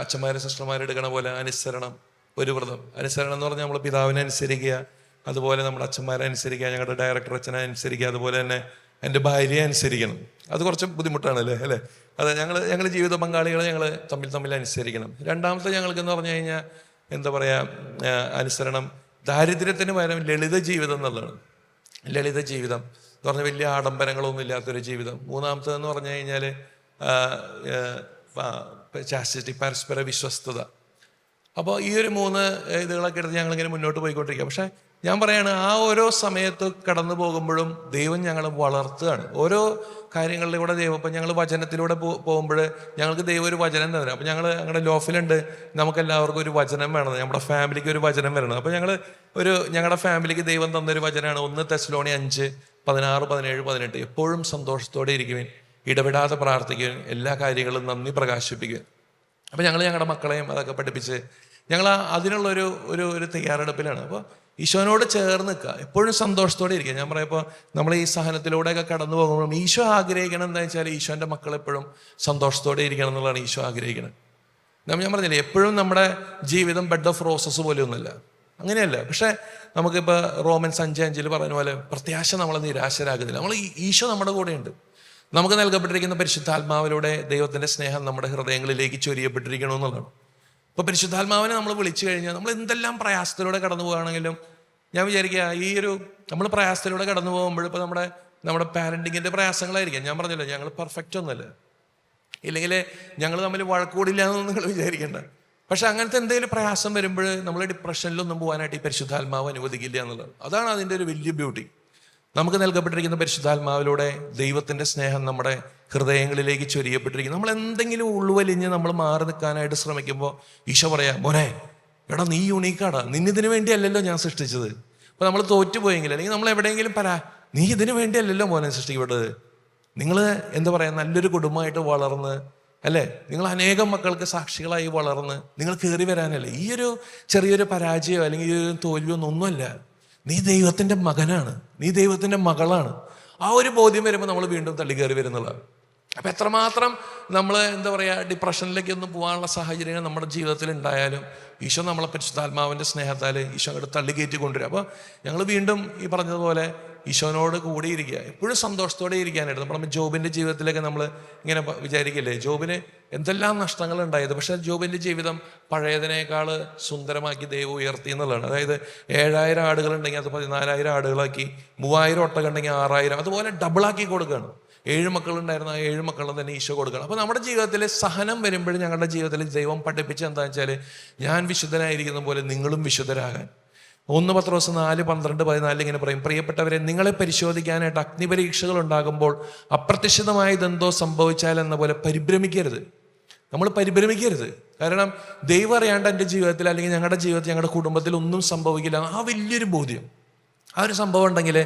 അച്ഛന്മാരും സിസ്റ്റർമാരും എടുക്കണ പോലെ അനുസരണം ഒരു വ്രതം. അനുസരണം എന്ന് പറഞ്ഞാൽ നമ്മൾ പിതാവിനെ അനുസരിക്കുക, അതുപോലെ നമ്മുടെ അച്ഛന്മാരെ അനുസരിക്കുക, ഞങ്ങളുടെ ഡയറക്ടർ അച്ഛനെ അനുസരിക്കുക, അതുപോലെ തന്നെ എൻ്റെ ഭാര്യയെ അനുസരിക്കണം. അത് കുറച്ച് ബുദ്ധിമുട്ടാണല്ലേ അല്ലേ. അതെ, ഞങ്ങൾ ജീവിത പങ്കാളികളെ ഞങ്ങൾ തമ്മിൽ അനുസരിക്കണം. രണ്ടാമത്തെ ഞങ്ങൾക്കെന്ന് പറഞ്ഞു കഴിഞ്ഞാൽ എന്താ പറയുക, അനുസരണം ദാരിദ്ര്യത്തിന് പകരം ലളിത ജീവിതം എന്നുള്ളതാണ്. ലളിത ജീവിതം എന്ന് പറഞ്ഞാൽ വലിയ ആഡംബരങ്ങളൊന്നും ഇല്ലാത്തൊരു ജീവിതം. മൂന്നാമത്തേതെന്ന് പറഞ്ഞു കഴിഞ്ഞാൽ ചാസ്റ്റിറ്റി, പരസ്പര വിശ്വസ്തത. അപ്പോൾ ഈ ഒരു 3 ഇതുകളൊക്കെ എടുത്ത് ഞങ്ങളിങ്ങനെ മുന്നോട്ട് പോയിക്കൊണ്ടിരിക്കുക. പക്ഷേ ഞാൻ പറയാണ്, ആ ഓരോ സമയത്ത് കടന്നു പോകുമ്പോഴും ദൈവം ഞങ്ങൾ വളർത്തുകയാണ്. ഓരോ കാര്യങ്ങളിലൂടെ ദൈവം, ഇപ്പം ഞങ്ങൾ വചനത്തിലൂടെ പോകുമ്പോൾ ഞങ്ങൾക്ക് ദൈവം ഒരു വചനം തരണം. അപ്പം ഞങ്ങളുടെ ലോഫിലുണ്ട്, നമുക്കെല്ലാവർക്കും ഒരു വചനം വേണം, നമ്മുടെ ഫാമിലിക്ക് ഒരു വചനം വരണം. അപ്പോൾ ഞങ്ങളുടെ ഫാമിലിക്ക് ദൈവം തന്നൊരു വചനമാണ് 1 തെസ്സലോനിയ 5, 16, 17, 18. എപ്പോഴും സന്തോഷത്തോടെ ഇരിക്കുവാൻ, ഇടപെടാതെ പ്രാർത്ഥിക്കുവാൻ, എല്ലാ കാര്യങ്ങളും നന്ദി പ്രകാശിപ്പിക്കുവാൻ. അപ്പം ഞങ്ങളുടെ മക്കളെയും അതൊക്കെ പഠിപ്പിച്ച് ഞങ്ങൾ അതിനുള്ളൊരു തയ്യാറെടുപ്പിലാണ്. അപ്പോൾ ഈശോനോട് ചേർന്ന് നിൽക്കുക, എപ്പോഴും സന്തോഷത്തോടെ ഇരിക്കുക. ഞാൻ പറയപ്പോൾ നമ്മൾ ഈ സഹനത്തിലൂടെയൊക്കെ കടന്നു പോകുമ്പോഴും ഈശോ ആഗ്രഹിക്കണം എന്താ വെച്ചാൽ ഈശോൻ്റെ മക്കളെപ്പോഴും സന്തോഷത്തോടെ ഇരിക്കണം എന്നുള്ളതാണ് ഈശോ ആഗ്രഹിക്കുന്നത്. ഞാൻ പറഞ്ഞില്ലേ, എപ്പോഴും നമ്മുടെ ജീവിതം ബെഡ് ഓഫ് റോസസ് പോലെയൊന്നുമല്ല, അങ്ങനെയല്ല. പക്ഷേ നമുക്കിപ്പോൾ റോമൻസ് 5:5 പറയുന്ന പോലെ പ്രത്യാശ നമ്മളെ നിരാശരാകുന്നില്ല. ഈശോ നമ്മുടെ കൂടെയുണ്ട്. നമുക്ക് നൽകപ്പെട്ടിരിക്കുന്ന പരിശുദ്ധാത്മാവിലൂടെ ദൈവത്തിൻ്റെ സ്നേഹം നമ്മുടെ ഹൃദയങ്ങളിലേക്ക് ചൊരിയപ്പെട്ടിരിക്കണമെന്നുള്ളതാണ്. ഇപ്പോൾ പരിശുദ്ധാത്മാവിനെ നമ്മൾ വിളിച്ചു കഴിഞ്ഞാൽ നമ്മൾ എന്തെല്ലാം പ്രയാസത്തിലൂടെ കടന്നു പോകുകയാണെങ്കിലും ഞാൻ വിചാരിക്കുക, നമ്മൾ പ്രയാസത്തിലൂടെ കടന്നു പോകുമ്പോൾ ഇപ്പോൾ നമ്മുടെ പാരൻറ്റിങ്ങിൻ്റെ പ്രയാസങ്ങളായിരിക്കാം. ഞാൻ പറഞ്ഞല്ലോ, ഞങ്ങൾ പെർഫെക്റ്റ് ഒന്നുമല്ല, ഇല്ലെങ്കിൽ ഞങ്ങൾ തമ്മിൽ വഴക്കൂടില്ല എന്നൊന്നും നിങ്ങൾ വിചാരിക്കേണ്ട. പക്ഷെ അങ്ങനത്തെ എന്തെങ്കിലും പ്രയാസം വരുമ്പോൾ നമ്മൾ ഡിപ്രഷനിലൊന്നും പോകാനായിട്ട് ഈ പരിശുദ്ധാത്മാവ് അനുവദിക്കില്ല എന്നുള്ളത്. അതാണ് അതിൻ്റെ ഒരു വലിയ ബ്യൂട്ടി. നമുക്ക് നൽകപ്പെട്ടിരിക്കുന്ന പരിശുദ്ധാത്മാവിലൂടെ ദൈവത്തിൻ്റെ സ്നേഹം നമ്മുടെ ഹൃദയങ്ങളിലേക്ക് ചൊരിയപ്പെട്ടിരിക്കുന്നു. നമ്മൾ എന്തെങ്കിലും ഉള്ളുവലിഞ്ഞ് നമ്മൾ മാറി നിൽക്കാനായിട്ട് ശ്രമിക്കുമ്പോൾ ഈശോ പറയാം, മോനെ എടാ നീ യുണീക്കാടാ, നിന്നിതിനു വേണ്ടിയല്ലല്ലോ ഞാൻ സൃഷ്ടിച്ചത്. അപ്പോൾ നമ്മൾ തോറ്റുപോയെങ്കിൽ അല്ലെങ്കിൽ നമ്മൾ എവിടെയെങ്കിലും നീ ഇതിനു വേണ്ടിയല്ലല്ലോ മോനെ സൃഷ്ടിക്കപ്പെട്ടത്. നിങ്ങൾ എന്താ പറയുക, നല്ലൊരു കുടുംബമായിട്ട് വളർന്ന് അല്ലേ, നിങ്ങൾ അനേകം മക്കൾക്ക് സാക്ഷികളായി വളർന്ന് നിങ്ങൾ കയറി വരാനല്ലേ. ഈ ഒരു ചെറിയൊരു പരാജയമോ അല്ലെങ്കിൽ ഈ ഒരു തോൽവിയോ ഒന്നുമല്ല. നീ ദൈവത്തിൻ്റെ മകനാണ്, നീ ദൈവത്തിൻ്റെ മകളാണ്. ആ ഒരു ബോധ്യം വരുമ്പോൾ നമ്മൾ വീണ്ടും തള്ളി കയറി വരുന്നതാണ്. അപ്പം എത്രമാത്രം നമ്മൾ എന്താ പറയുക ഡിപ്രഷനിലേക്കൊന്നും പോകാനുള്ള സാഹചര്യങ്ങൾ നമ്മുടെ ജീവിതത്തിൽ ഉണ്ടായാലും ഈശോ നമ്മളെ പരിശുദ്ധാത്മാവിൻ്റെ സ്നേഹത്താൽ ഈശോ അങ്ങോട്ട് തള്ളിക്കയറ്റി കൊണ്ടുവരും. അപ്പോൾ ഞങ്ങൾ വീണ്ടും ഈ പറഞ്ഞതുപോലെ ഈശോനോട് കൂടി ഇരിക്കുക, എപ്പോഴും സന്തോഷത്തോടെ ഇരിക്കാനായിട്ട്. നമ്മുടെ ജോബിൻ്റെ ജീവിതത്തിലൊക്കെ നമ്മൾ ഇങ്ങനെ വിചാരിക്കില്ലേ, ജോബിന് എന്തെല്ലാം നഷ്ടങ്ങൾ ഉണ്ടായത്, പക്ഷേ ജോബിൻ്റെ ജീവിതം പഴയതിനേക്കാൾ സുന്ദരമാക്കി ദൈവം ഉയർത്തി എന്നുള്ളതാണ്. അതായത് 7000 ആടുകളുണ്ടെങ്കിൽ അത് 14,000 ആടുകളാക്കി, 3000 ഒട്ടകം ഉണ്ടെങ്കിൽ 6000, അതുപോലെ ഡബിളാക്കി കൊടുക്കുകയാണ്. 7 മക്കളുണ്ടായിരുന്ന ആ 7 മക്കളും തന്നെ ഈശോ കൊടുക്കണം. അപ്പോൾ നമ്മുടെ ജീവിതത്തിൽ സഹനം വരുമ്പോഴും ഞങ്ങളുടെ ജീവിതത്തിൽ ദൈവം പഠിപ്പിച്ച് എന്താണെന്ന് വെച്ചാൽ, ഞാൻ വിശുദ്ധനായിരിക്കുന്ന പോലെ നിങ്ങളും വിശുദ്ധരാകാൻ. 1 പത്രോസ് 4:12-14 ഇങ്ങനെ പറയും, പ്രിയപ്പെട്ടവരെ, നിങ്ങളെ പരിശോധിക്കാനായിട്ട് അഗ്നിപരീക്ഷകൾ ഉണ്ടാകുമ്പോൾ അപ്രത്യക്ഷിതമായതെന്തോ സംഭവിച്ചാൽ എന്ന പോലെ പരിഭ്രമിക്കരുത്. നമ്മൾ പരിഭ്രമിക്കരുത്. കാരണം ദൈവം അറിയാണ്ട് എൻ്റെ ജീവിതത്തിൽ അല്ലെങ്കിൽ ഞങ്ങളുടെ ജീവിതത്തിൽ ഞങ്ങളുടെ കുടുംബത്തിൽ ഒന്നും സംഭവിക്കില്ല. ആ വലിയൊരു ബോധ്യം, ആ ഒരു സംഭവം ഉണ്ടെങ്കിൽ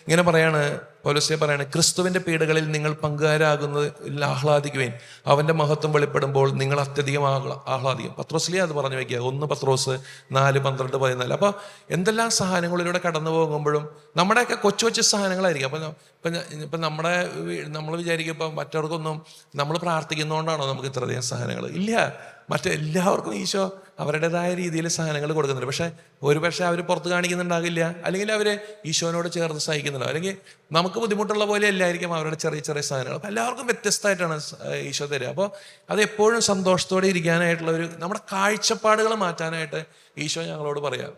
ഇങ്ങനെ പറയാണ്, പൗലോസ് പറയാണ്, ക്രിസ്തുവിൻ്റെ പീഡകളിൽ നിങ്ങൾ പങ്കുകാരാകുന്നതിൽ ആഹ്ലാദിക്കുവേൻ, അവൻ്റെ മഹത്വം വെളിപ്പെടുമ്പോൾ നിങ്ങൾ അത്യധികം ആഹ്ലാദിക്കും. പത്രോസിലേ അത് പറഞ്ഞു വയ്ക്കുക, 1 പത്രോസ് 4:12-14. അപ്പോൾ എന്തെല്ലാം സഹനങ്ങളിലൂടെ കടന്നു പോകുമ്പോഴും നമ്മുടെയൊക്കെ കൊച്ചു കൊച്ചു സഹനങ്ങളായിരിക്കും. ഇപ്പം നമ്മൾ വിചാരിക്കും ഇപ്പം മറ്റവർക്കൊന്നും നമ്മൾ പ്രാർത്ഥിക്കുന്നതുകൊണ്ടാണോ നമുക്ക് ഇത്രയധികം സഹനങ്ങൾ? ഇല്ല, മറ്റെല്ലാവർക്കും ഈശോ അവരുടേതായ രീതിയിൽ സഹനങ്ങൾ കൊടുക്കുന്നുണ്ട്. പക്ഷേ അവർ പുറത്ത് കാണിക്കുന്നുണ്ടാകില്ല, അല്ലെങ്കിൽ അവർ ഈശോനോട് ചേർന്ന് സഹിക്കുന്നുണ്ടാവും. അല്ലെങ്കിൽ നമുക്ക് ബുദ്ധിമുട്ടുള്ള പോലെ അല്ലായിരിക്കും അവരുടെ ചെറിയ ചെറിയ സാധനങ്ങൾ. അപ്പോൾ എല്ലാവർക്കും വ്യത്യസ്തമായിട്ടാണ് ഈശോ തരിക. അപ്പോൾ അത് എപ്പോഴും സന്തോഷത്തോടെ ഇരിക്കാനായിട്ടുള്ള നമ്മുടെ കാഴ്ചപ്പാടുകൾ മാറ്റാനായിട്ട് ഈശോ ഞങ്ങളോട് പറയാം.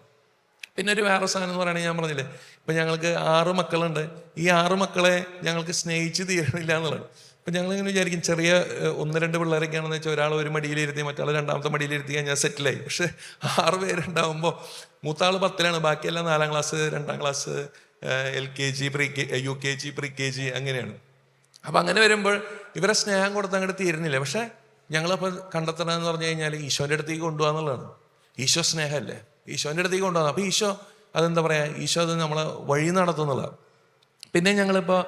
പിന്നെ ഒരു വേറെ സാധനം എന്ന് പറയുകയാണെങ്കിൽ, ഞാൻ പറഞ്ഞില്ലേ, ഇപ്പം ഞങ്ങൾക്ക് 6 മക്കളുണ്ട്. ഈ 6 മക്കളെ ഞങ്ങൾക്ക് സ്നേഹിച്ച് തീരണില്ല എന്നുള്ളത്. അപ്പം ഞങ്ങളിങ്ങനെ വിചാരിക്കും, ചെറിയ 1-2 പിള്ളേരൊക്കെയാണെന്ന് വെച്ചാൽ ഒരാൾ ഒരു മടിയിലിരുത്തി മറ്റാൾ 2ാമത്തെ മടിയിലിരുത്തി ഞാൻ സെറ്റിലായി. പക്ഷെ 6 പേരുണ്ടാകുമ്പോൾ മൂത്താൾ 10ലാണ്, ബാക്കിയെല്ലാം 4ാം class, 2ാം class, LKG, UKG, pre-KG അങ്ങനെയാണ്. അപ്പം അങ്ങനെ വരുമ്പോൾ ഇവരെ സ്നേഹം കൊടുത്ത് അങ്ങോട്ട് തീരുന്നില്ല. പക്ഷേ ഞങ്ങളപ്പോൾ കണ്ടെത്തണമെന്ന് പറഞ്ഞു കഴിഞ്ഞാൽ ഈശോൻ്റെ അടുത്തേക്ക് കൊണ്ടുപോകാന്നുള്ളതാണ്. ഈശോ സ്നേഹമല്ലേ, ഈശോൻ്റെ അടുത്തേക്ക് കൊണ്ടുപോകുന്നത്. അപ്പോൾ ഈശോ അതെന്താ പറയുക, ഈശോ അത് നമ്മളെ വഴി നടത്തുന്നുള്ളതാണ്. പിന്നെ ഞങ്ങളിപ്പോൾ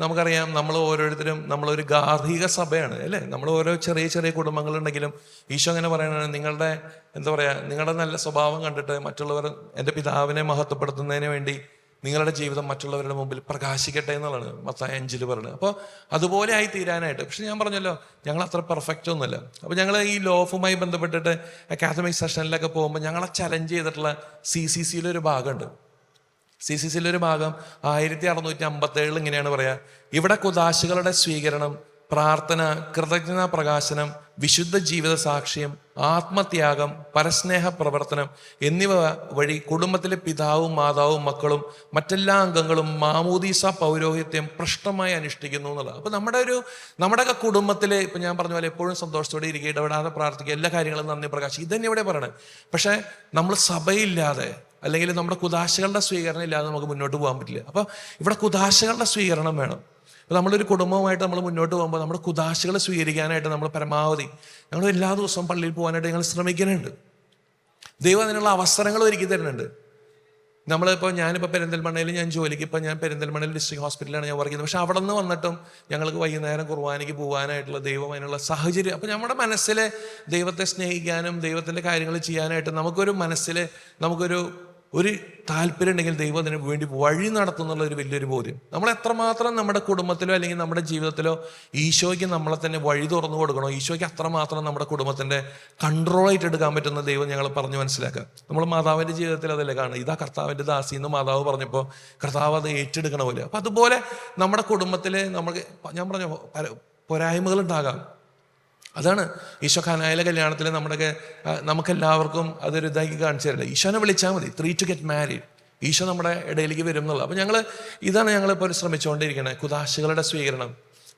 നമുക്കറിയാം, നമ്മൾ ഓരോരുത്തരും നമ്മളൊരു ഗാർഹിക സഭയാണ് അല്ലേ. നമ്മൾ ഓരോ ചെറിയ ചെറിയ കുടുംബങ്ങളുണ്ടെങ്കിലും ഈശോ അങ്ങനെ പറയണത്, നിങ്ങളുടെ എന്താ പറയുക, നിങ്ങളുടെ നല്ല സ്വഭാവം കണ്ടിട്ട് മറ്റുള്ളവർ എൻ്റെ പിതാവിനെ മഹത്വപ്പെടുത്തുന്നതിന് വേണ്ടി നിങ്ങളുടെ ജീവിതം മറ്റുള്ളവരുടെ മുമ്പിൽ പ്രകാശിക്കട്ടെ എന്നുള്ളതാണ് മത്തായി 5 പറയുന്നത്. അപ്പോൾ അതുപോലെ ആയി തീരാനായിട്ട്. പക്ഷെ ഞാൻ പറഞ്ഞല്ലോ, ഞങ്ങൾ അത്ര പെർഫെക്റ്റ് ഒന്നുമല്ല. അപ്പോൾ ഞങ്ങൾ ഈ ലോഫുമായി ബന്ധപ്പെട്ടിട്ട് അക്കാദമിക് സെഷനിലൊക്കെ പോകുമ്പോൾ ഞങ്ങളെ ചലഞ്ച് ചെയ്തിട്ടുള്ള CCCയിലൊരു ഭാഗമുണ്ട്. CCCയിലൊരു ഭാഗം 1657 ഇങ്ങനെയാണ് പറയുക, ഇവിടെ കുദാശകളുടെ സ്വീകരണം, പ്രാർത്ഥന, കൃതജ്ഞതാ പ്രകാശനം, വിശുദ്ധ ജീവിത സാക്ഷ്യം, ആത്മത്യാഗം, പരസ്നേഹ പ്രവർത്തനം എന്നിവ വഴി കുടുംബത്തിലെ പിതാവും മാതാവും മക്കളും മറ്റെല്ലാ അംഗങ്ങളും മാമോദീസ പൗരോഹിത്യം പ്രശ്നമായി അനുഷ്ഠിക്കുന്നു എന്നുള്ളത്. അപ്പോൾ നമ്മുടെയൊക്കെ കുടുംബത്തിൽ ഇപ്പം ഞാൻ പറഞ്ഞ പോലെ എപ്പോഴും സന്തോഷത്തോടെ ഇരിക്കുക, ഇടപെടാതെ പ്രാർത്ഥിക്കുക, എല്ലാ കാര്യങ്ങളും നന്ദി പ്രകാശിക്കും, ഇതന്നെ ഇവിടെ പറയണേ. പക്ഷേ നമ്മൾ സഭയില്ലാതെ അല്ലെങ്കിൽ നമ്മുടെ കുദാശകളുടെ സ്വീകരണം ഇല്ലാതെ നമുക്ക് മുന്നോട്ട് പോകാൻ പറ്റില്ല. അപ്പോൾ ഇവിടെ കുദാശകളുടെ സ്വീകരണം വേണം. അപ്പോൾ നമ്മളൊരു കുടുംബവുമായിട്ട് നമ്മൾ മുന്നോട്ട് പോകുമ്പോൾ നമ്മുടെ കുദാശകൾ സ്വീകരിക്കാനായിട്ട് നമ്മൾ പരമാവധി ഞങ്ങൾ എല്ലാ ദിവസവും പള്ളിയിൽ പോകാനായിട്ട് ഞങ്ങൾ ശ്രമിക്കുന്നുണ്ട്. ദൈവം അതിനുള്ള അവസരങ്ങൾ ഒരുക്കി തരുന്നുണ്ട്. ഞാനിപ്പോൾ പെരിന്തൽമണ്ണയിൽ ഞാൻ ജോലിക്ക്, ഞാൻ പെരിന്തൽമണ്ണയിൽ ഡിസ്ട്രിക്ട് ഹോസ്പിറ്റലിലാണ് ഞാൻ വർക്ക് ചെയ്യുന്നത്. പക്ഷെ അവിടെ നിന്ന് വന്നിട്ടും ഞങ്ങൾക്ക് വൈകുന്നേരം കുർബാനയ്ക്ക് പോകാനായിട്ടുള്ള ദൈവം അതിനുള്ള സാഹചര്യം. അപ്പോൾ നമ്മുടെ മനസ്സിൽ ദൈവത്തെ സ്നേഹിക്കാനും ദൈവത്തിൻ്റെ കാര്യങ്ങൾ ചെയ്യാനായിട്ട് നമുക്കൊരു താല്പര്യം ഉണ്ടെങ്കിൽ ദൈവം അതിന് വേണ്ടി വഴി നടത്തുന്നുള്ള ഒരു വലിയൊരു ബോധ്യം. നമ്മൾ എത്രമാത്രം നമ്മുടെ കുടുംബത്തിലോ അല്ലെങ്കിൽ നമ്മുടെ ജീവിതത്തിലോ ഈശോയ്ക്ക് നമ്മളെ തന്നെ വഴി തുറന്നു കൊടുക്കണോ, ഈശോയ്ക്ക് അത്രമാത്രം നമ്മുടെ കുടുംബത്തിൻ്റെ കൺട്രോളായിട്ട് എടുക്കാൻ പറ്റുന്ന ദൈവം ഞങ്ങൾ പറഞ്ഞു മനസ്സിലാക്കുക. നമ്മൾ മാതാവിൻ്റെ ജീവിതത്തിൽ അതല്ലേ കാണുക, ഇതാ കർത്താവിൻ്റെ ദാസി എന്ന് മാതാവ് പറഞ്ഞപ്പോൾ കർത്താവ് അത് ഏറ്റെടുക്കണ പോലെ. അപ്പം അതുപോലെ നമ്മുടെ കുടുംബത്തിൽ ഞാൻ പറഞ്ഞ പോരായ്മകളുണ്ടാകാം. അതാണ് ഈശോ ഖാനായിലെ കല്യാണത്തിൽ നമുക്കെല്ലാവർക്കും അതൊരു ഇതാക്കി കാണിച്ചു തരില്ല. ഈശോനെ വിളിച്ചാൽ മതി, 3 to get married. ഈശോ നമ്മുടെ ഇടയിലേക്ക് വരും എന്നുള്ളത്. അപ്പോൾ ഇതാണ് ഞങ്ങളിപ്പോൾ ശ്രമിച്ചുകൊണ്ടിരിക്കുന്നത്, കുദാശകളുടെ സ്വീകരണം.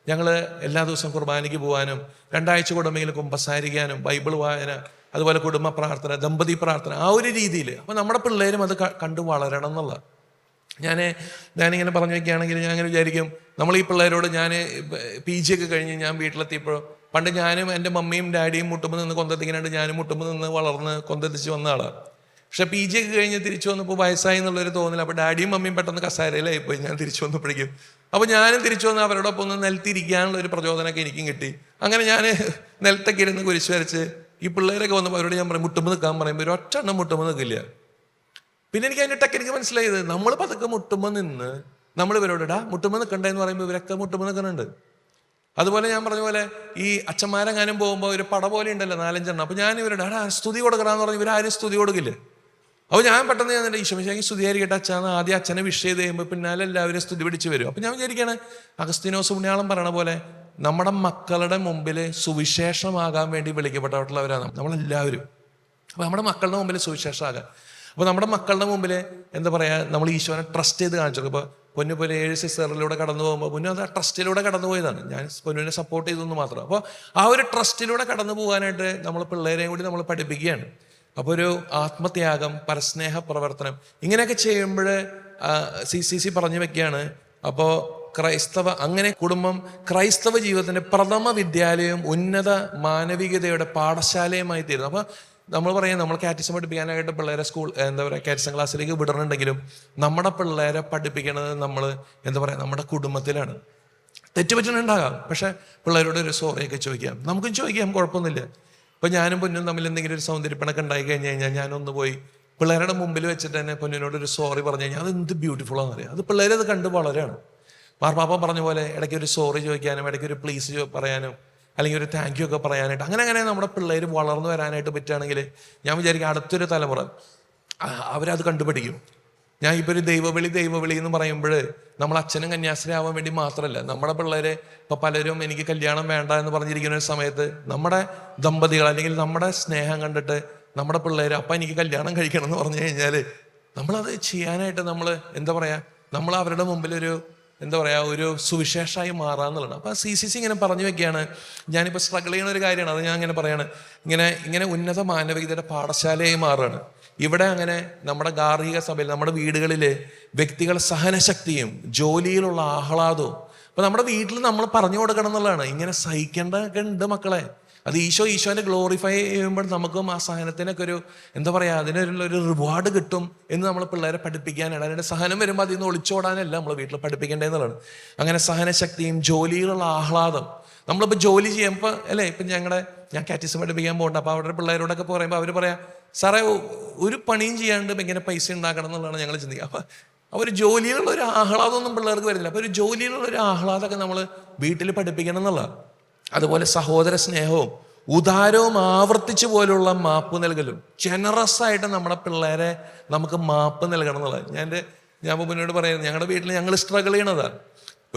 ഞങ്ങൾ എല്ലാ ദിവസവും കുർബാനയ്ക്ക് പോകാനും 2 ആഴ്ച കൂടുമെങ്കിലും കുമ്പസാരിക്കാനും ബൈബിൾ വായന, അതുപോലെ കുടുംബ പ്രാർത്ഥന, ദമ്പതി പ്രാർത്ഥന, ആ ഒരു രീതിയിൽ. അപ്പോൾ നമ്മുടെ പിള്ളേരും അത് കണ്ടു വളരണം എന്നുള്ള. ഞാനിങ്ങനെ പറഞ്ഞു വയ്ക്കുകയാണെങ്കിൽ ഞാൻ അങ്ങനെ വിചാരിക്കും, നമ്മൾ ഈ പിള്ളേരോട് ഞാൻ PG ഒക്കെ കഴിഞ്ഞ് ഞാൻ വീട്ടിലെത്തിയപ്പോൾ പണ്ട് ഞാനും എൻ്റെ മമ്മിയും ഡാഡിയും മുട്ടുമ്പോൾ നിന്ന് കൊന്തെത്തിക്കാനായിട്ട് ഞാനും മുട്ടുമ്പോൾ നിന്ന് വളർന്ന് കൊന്തെത്തിച്ച് വന്ന ആളാണ്. പക്ഷേ PG ഒക്കെ കഴിഞ്ഞ് തിരിച്ചു വന്നപ്പോൾ വയസ്സായി എന്നുള്ളൊരു തോന്നില്ല. അപ്പോൾ ഡാഡിയും മമ്മിയും പെട്ടെന്ന് കസേരയിലായിപ്പോയി ഞാൻ തിരിച്ചു വന്നപ്പോഴേക്കും. അപ്പോൾ ഞാനും തിരിച്ചു വന്ന് അവരോടൊപ്പം ഒന്ന് നിലത്തിരിക്കാനുള്ള ഒരു പ്രചോദനമൊക്കെ എനിക്കും കിട്ടി. അങ്ങനെ ഞാൻ നിലത്തൊക്കെ ഇരുന്ന് കുരിശ് വരച്ച് ഈ പിള്ളേരൊക്കെ വന്നപ്പോൾ അവരോട് ഞാൻ പറയും മുട്ടുമ്പോൾ നിൽക്കാൻ പറയുമ്പോൾ ഒരു ഒറ്റ എണ്ണം മുട്ടുമ്പോൾ നിൽക്കില്ല. പിന്നെ എനിക്ക് അതിൻ്റെ ടെക്നിക്ക് മനസ്സിലായത്, നമ്മൾ പതുക്കെ മുട്ടുമ്പോൾ നിന്ന് നമ്മൾ ഇവരോട് മുട്ടുമ്പോൾ നിൽക്കണ്ടെന്ന് പറയുമ്പോൾ ഇവരൊക്കെ മുട്ടുമ്പോൾ നിൽക്കുന്നുണ്ട്. അതുപോലെ ഞാൻ പറഞ്ഞ പോലെ ഈ അച്ഛന്മാരെങ്ങാനും പോകുമ്പോൾ ഒരു പട പോലെ ഉണ്ടല്ലോ 4-5 എണ്ണം. അപ്പോൾ ഞാൻ ഇവരോട് സ്തുതി കൊടുക്കണമെന്ന് പറഞ്ഞ് ഇവരാരും സ്തുതി കൊടുക്കില്ല. അപ്പോൾ ഞാൻ പെട്ടെന്ന് ഞാൻ ഈശോമിശിഹായ്ക്ക് സ്തുതിയായിരിക്കട്ടെ അച്ഛാന്ന് ആദ്യം അച്ഛനെ വിഷ് ചെയ്ത് കഴിയുമ്പോൾ പിന്നാലെ എല്ലാവരും സ്തുതി പിടിച്ച് വരും. അപ്പോൾ ഞാൻ വിചാരിക്കുകയാണ്, അഗസ്തീനോസ് പുണ്യാളം പറയണ പോലെ നമ്മുടെ മക്കളുടെ മുമ്പിൽ സുവിശേഷമാകാൻ വേണ്ടി വിളിക്കപ്പെട്ടവരുള്ളവരാണ് നമ്മളെല്ലാവരും. അപ്പോൾ നമ്മുടെ മക്കളുടെ മുമ്പിൽ സുവിശേഷമാകാൻ, അപ്പോൾ നമ്മുടെ മക്കളുടെ മുമ്പിൽ എന്താ പറയുക, നമ്മൾ ഈശോനെ ട്രസ്റ്റ് ചെയ്ത് കാണിച്ചു. ഇപ്പോൾ പൊന്നു പോലെ 7 സിസ്റ്ററിലൂടെ കടന്നു പോകുമ്പോൾ പൊന്നു അത് ആ ട്രസ്റ്റിലൂടെ കടന്നു പോയതാണ്. ഞാൻ പൊന്നുവിനെ സപ്പോർട്ട് ചെയ്തെന്ന് മാത്രം. അപ്പോൾ ആ ഒരു ട്രസ്റ്റിലൂടെ കടന്നു പോകാനായിട്ട് നമ്മൾ പിള്ളേരെയും കൂടി നമ്മൾ പഠിപ്പിക്കുകയാണ്. അപ്പോൾ ഒരു ആത്മത്യാഗം, പരസ്നേഹ പ്രവർത്തനം ഇങ്ങനെയൊക്കെ ചെയ്യുമ്പോൾ CCC പറഞ്ഞു വെക്കുകയാണ്. അപ്പോൾ അങ്ങനെ കുടുംബം ക്രൈസ്തവ ജീവിതത്തിൻ്റെ പ്രഥമ വിദ്യാലയവും ഉന്നത മാനവികതയുടെ പാഠശാലയുമായി തീരുന്നു. അപ്പോൾ നമ്മൾ പറയാം, നമ്മൾ കാറ്റിസം പഠിപ്പിക്കാനായിട്ട് പിള്ളേരെ സ്കൂൾ എന്താ പറയുക കാറ്റിസം ക്ലാസ്സിലേക്ക് വിടണമെന്നുണ്ടെങ്കിലും നമ്മുടെ പിള്ളേരെ പഠിപ്പിക്കണത് നമ്മൾ എന്താ പറയുക നമ്മുടെ കുടുംബത്തിലാണ്. തെറ്റുപറ്റുന്നുണ്ടാകാം, പക്ഷേ പിള്ളേരോട് ഒരു സോറിയൊക്കെ ചോദിക്കാം, നമുക്കും ചോദിക്കാം, കുഴപ്പമൊന്നുമില്ല. ഇപ്പം ഞാനും പൊന്നും തമ്മിൽ എന്തെങ്കിലും ഒരു സൗന്ദര്യപ്പണൊക്കെ ഉണ്ടായി കഴിഞ്ഞ് കഴിഞ്ഞാൽ ഞാനൊന്ന് പോയി പിള്ളേരുടെ മുമ്പിൽ വെച്ചിട്ട് തന്നെ പൊന്നിനോട് ഒരു സോറി പറഞ്ഞു കഴിഞ്ഞാൽ അത് എന്ത് ബ്യൂട്ടിഫുള്ളാണെന്ന് അറിയാം. അത് പിള്ളേരത് കണ്ട് വളരെയാണ്. മാർപ്പാപ്പ പറഞ്ഞ പോലെ ഇടയ്ക്ക് ഒരു സോറി ചോദിക്കാനും ഇടയ്ക്ക് ഒരു പ്ലീസ് പറയാനും അല്ലെങ്കിൽ ഒരു താങ്ക് യു ഒക്കെ പറയാനായിട്ട് അങ്ങനെ നമ്മുടെ പിള്ളേർ വളർന്നു വരാനായിട്ട് പറ്റുകയാണെങ്കിൽ ഞാൻ വിചാരിക്കും അടുത്തൊരു തലമുറ അവരത് കണ്ടുപിടിക്കും. ഞാൻ ഇപ്പോൾ ഒരു ദൈവവിളി എന്ന് പറയുമ്പോൾ നമ്മൾ അച്ഛനും കന്യാസ്ത്രീ ആവാൻ വേണ്ടി മാത്രമല്ല, നമ്മുടെ പിള്ളേരെ ഇപ്പോൾ പലരും എനിക്ക് കല്യാണം വേണ്ട എന്ന് പറഞ്ഞിരിക്കുന്ന ഒരു സമയത്ത് നമ്മുടെ ദമ്പതികൾ അല്ലെങ്കിൽ നമ്മുടെ സ്നേഹം കണ്ടിട്ട് നമ്മുടെ പിള്ളേർ അപ്പം എനിക്ക് കല്യാണം കഴിക്കണം എന്ന് പറഞ്ഞു കഴിഞ്ഞാൽ നമ്മളത് ചെയ്യാനായിട്ട് നമ്മൾ എന്താ പറയുക, നമ്മൾ അവരുടെ മുമ്പിലൊരു എന്താ പറയുക ഒരു സുവിശേഷമായി മാറാന്നുള്ളതാണ്. അപ്പോൾ CCC ഇങ്ങനെ പറഞ്ഞു വെക്കുകയാണ്, ഞാനിപ്പോൾ സ്ട്രഗിൾ ചെയ്യുന്ന ഒരു കാര്യമാണ്, അത് ഞാൻ ഇങ്ങനെ പറയാണ്, ഇങ്ങനെ ഉന്നത മാനവികതയുടെ പാഠശാലയായി മാറുകയാണ്. ഇവിടെ അങ്ങനെ നമ്മുടെ ഗാർഹിക സഭയിൽ നമ്മുടെ വീടുകളിൽ വ്യക്തികൾ സഹനശക്തിയും ജോലിയിലുള്ള ആഹ്ലാദവും, അപ്പോൾ നമ്മുടെ വീട്ടിൽ നമ്മൾ പറഞ്ഞു കൊടുക്കണം എന്നുള്ളതാണ്. ഇങ്ങനെ സഹിക്കേണ്ടതൊക്കെ ഉണ്ട് മക്കളെ. അത് ഈശോനെ ഗ്ലോറിഫൈ ചെയ്യുമ്പോൾ നമുക്കും ആ സഹനത്തിനൊക്കെ ഒരു എന്താ പറയുക അതിനൊരു റിവാർഡ് കിട്ടും എന്ന് നമ്മൾ പിള്ളേരെ പഠിപ്പിക്കാനാണ്. അതിൻ്റെ സഹനം വരുമ്പോൾ അതിൽ നിന്ന് ഒളിച്ചോടാനല്ല നമ്മൾ വീട്ടിൽ പഠിപ്പിക്കേണ്ടതെന്നുള്ളതാണ്. അങ്ങനെ സഹനശക്തിയും ജോലിയിലുള്ള ആഹ്ലാദം. നമ്മളിപ്പോൾ ജോലി ചെയ്യുമ്പോൾ അല്ലേ, ഇപ്പം ഞാൻ കാറ്റിസം പഠിപ്പിക്കാൻ പോകണ്ട, അപ്പോൾ അവരുടെ പിള്ളേരോടൊക്കെ പറയുമ്പോൾ അവർ പറയാം, സാറേ ഒരു പണിയും ചെയ്യാണ്ട് ഇങ്ങനെ പൈസ ഉണ്ടാക്കണം എന്നുള്ളതാണ് ഞങ്ങൾ ചിന്തിക്കുക. അപ്പോൾ അവർ ജോലിയിലുള്ള ഒരു ആഹ്ലാദമൊന്നും പിള്ളേർക്ക് വരുന്നില്ല. അപ്പോൾ ഒരു ജോലിയിലുള്ള ഒരു ആഹ്ലാദമൊക്കെ നമ്മൾ വീട്ടിൽ പഠിപ്പിക്കണം എന്നുള്ളതാണ്. അതുപോലെ സഹോദര സ്നേഹവും ഉദാരവും ആവർത്തിച്ചു പോലുള്ള മാപ്പ് നൽകലും, ജനറസ് ആയിട്ട് നമ്മുടെ പിള്ളേരെ നമുക്ക് മാപ്പ് നൽകണം എന്നുള്ളത്. ഞാൻ മുന്നോട്ട് പറയുന്നത്, ഞങ്ങളുടെ വീട്ടിൽ ഞങ്ങൾ സ്ട്രഗിൾ ചെയ്യണതാണ്.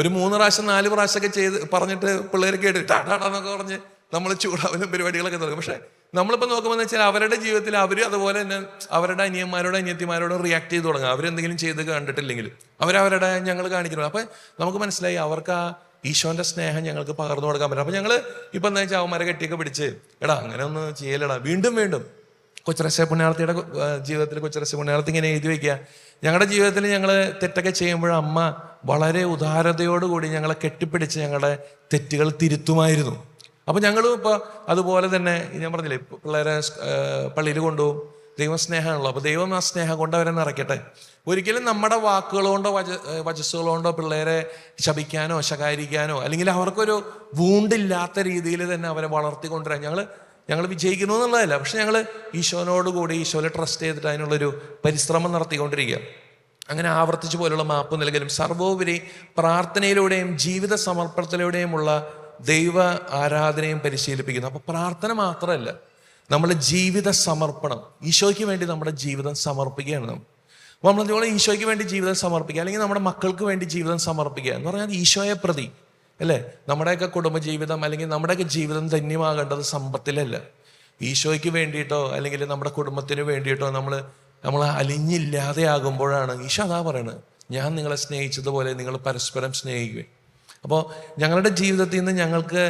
ഒരു 3 പ്രാവശ്യം 4 പ്രാവശ്യമൊക്കെ ചെയ്ത് പറഞ്ഞിട്ട് പിള്ളേർ കേട്ട് ടാടാന്നൊക്കെ പറഞ്ഞ് നമ്മൾ ചൂടാവലും പരിപാടികളൊക്കെ തുടങ്ങും. പക്ഷേ നമ്മളിപ്പോൾ നോക്കുമ്പോൾ വെച്ചാൽ അവരുടെ ജീവിതത്തിൽ അവർ അതുപോലെ തന്നെ അവരുടെ അനിയന്മാരോടും അനിയത്തിമാരോടും റിയാക്ട് ചെയ്ത് തുടങ്ങുക. അവരെന്തെങ്കിലും ചെയ്ത് കണ്ടിട്ടില്ലെങ്കിൽ അവരവരുടെ ഞങ്ങൾ കാണിക്കണം. അപ്പം നമുക്ക് മനസ്സിലായി അവർക്ക് ആ ഈശോന്റെ സ്നേഹം ഞങ്ങൾക്ക് പകർന്നു കൊടുക്കാൻ പറ്റും. അപ്പം ഞങ്ങൾ ഇപ്പം എന്താ വെച്ചാൽ അവന്മാരെ കെട്ടിയൊക്കെ പിടിച്ച് അങ്ങനെ ഒന്ന് ചെയ്യലടാ, വീണ്ടും കൊച്ചരശ്ശ പുണ്യാളത്തിയുടെ ജീവിതത്തിൽ കൊച്ചരശ്ശ പുണ്യാളത്തി ഇങ്ങനെ എഴുതി വയ്ക്കുക, ഞങ്ങളുടെ ജീവിതത്തിൽ ഞങ്ങൾ തെറ്റൊക്കെ ചെയ്യുമ്പോൾ അമ്മ വളരെ ഉദാരതയോടുകൂടി ഞങ്ങളെ കെട്ടിപ്പിടിച്ച് ഞങ്ങളുടെ തെറ്റുകൾ തിരുത്തുമായിരുന്നു. അപ്പോൾ ഞങ്ങളും ഇപ്പോൾ അതുപോലെ തന്നെ ഞാൻ പറഞ്ഞില്ലേ പിള്ളേരെ പള്ളിയിൽ കൊണ്ടുപോകും. ദൈവസ്നേഹമാണല്ലോ, അപ്പോൾ ദൈവം ആ സ്നേഹം കൊണ്ട് അവരെ നിറയ്ക്കട്ടെ. ഒരിക്കലും നമ്മുടെ വാക്കുകളോണ്ടോ വചസ്സുകളോണ്ടോ പിള്ളേരെ ശപിക്കാനോ ശകാരിക്കാനോ അല്ലെങ്കിൽ അവർക്കൊരു വൂണ്ടില്ലാത്ത രീതിയിൽ തന്നെ അവരെ വളർത്തിക്കൊണ്ടുവരാൻ ഞങ്ങൾ വിജയിക്കുന്നു എന്നുള്ളതല്ല, പക്ഷെ ഞങ്ങൾ ഈശോനോടുകൂടി ഈശോനെ ട്രസ്റ്റ് ചെയ്തിട്ട് അതിനുള്ളൊരു പരിശ്രമം നടത്തിക്കൊണ്ടിരിക്കുക. അങ്ങനെ ആവർത്തിച്ചു പോലുള്ള മാപ്പ് നൽകലും സർവോപരി പ്രാർത്ഥനയിലൂടെയും ജീവിത സമർപ്പണത്തിലൂടെയുമുള്ള ദൈവ ആരാധനയും പരിശീലിപ്പിക്കുന്നു. അപ്പോൾ പ്രാർത്ഥന മാത്രമല്ല, നമ്മുടെ ജീവിത സമർപ്പണം, ഈശോയ്ക്ക് വേണ്ടി നമ്മുടെ ജീവിതം സമർപ്പിക്കുകയാണ്. നമ്മളതുപോലെ ഈശോയ്ക്ക് വേണ്ടി ജീവിതം സമർപ്പിക്കുക, അല്ലെങ്കിൽ നമ്മുടെ മക്കൾക്ക് വേണ്ടി ജീവിതം സമർപ്പിക്കുക എന്ന് പറഞ്ഞാൽ ഈശോയെ പ്രതി അല്ലേ. നമ്മുടെയൊക്കെ കുടുംബജീവിതം അല്ലെങ്കിൽ നമ്മുടെയൊക്കെ ജീവിതം ധന്യമാകേണ്ടത് സമ്പത്തിലല്ല, ഈശോയ്ക്ക് വേണ്ടിയിട്ടോ അല്ലെങ്കിൽ നമ്മുടെ കുടുംബത്തിന് വേണ്ടിയിട്ടോ നമ്മൾ അലിഞ്ഞില്ലാതെ ആകുമ്പോഴാണ് ഈശോ അതാ പറയണത്, ഞാൻ നിങ്ങളെ സ്നേഹിച്ചതുപോലെ നിങ്ങൾ പരസ്പരം സ്നേഹിക്കുകയും. അപ്പോൾ ഞങ്ങളുടെ ജീവിതത്തിൽ നിന്ന് ഞങ്ങൾക്ക്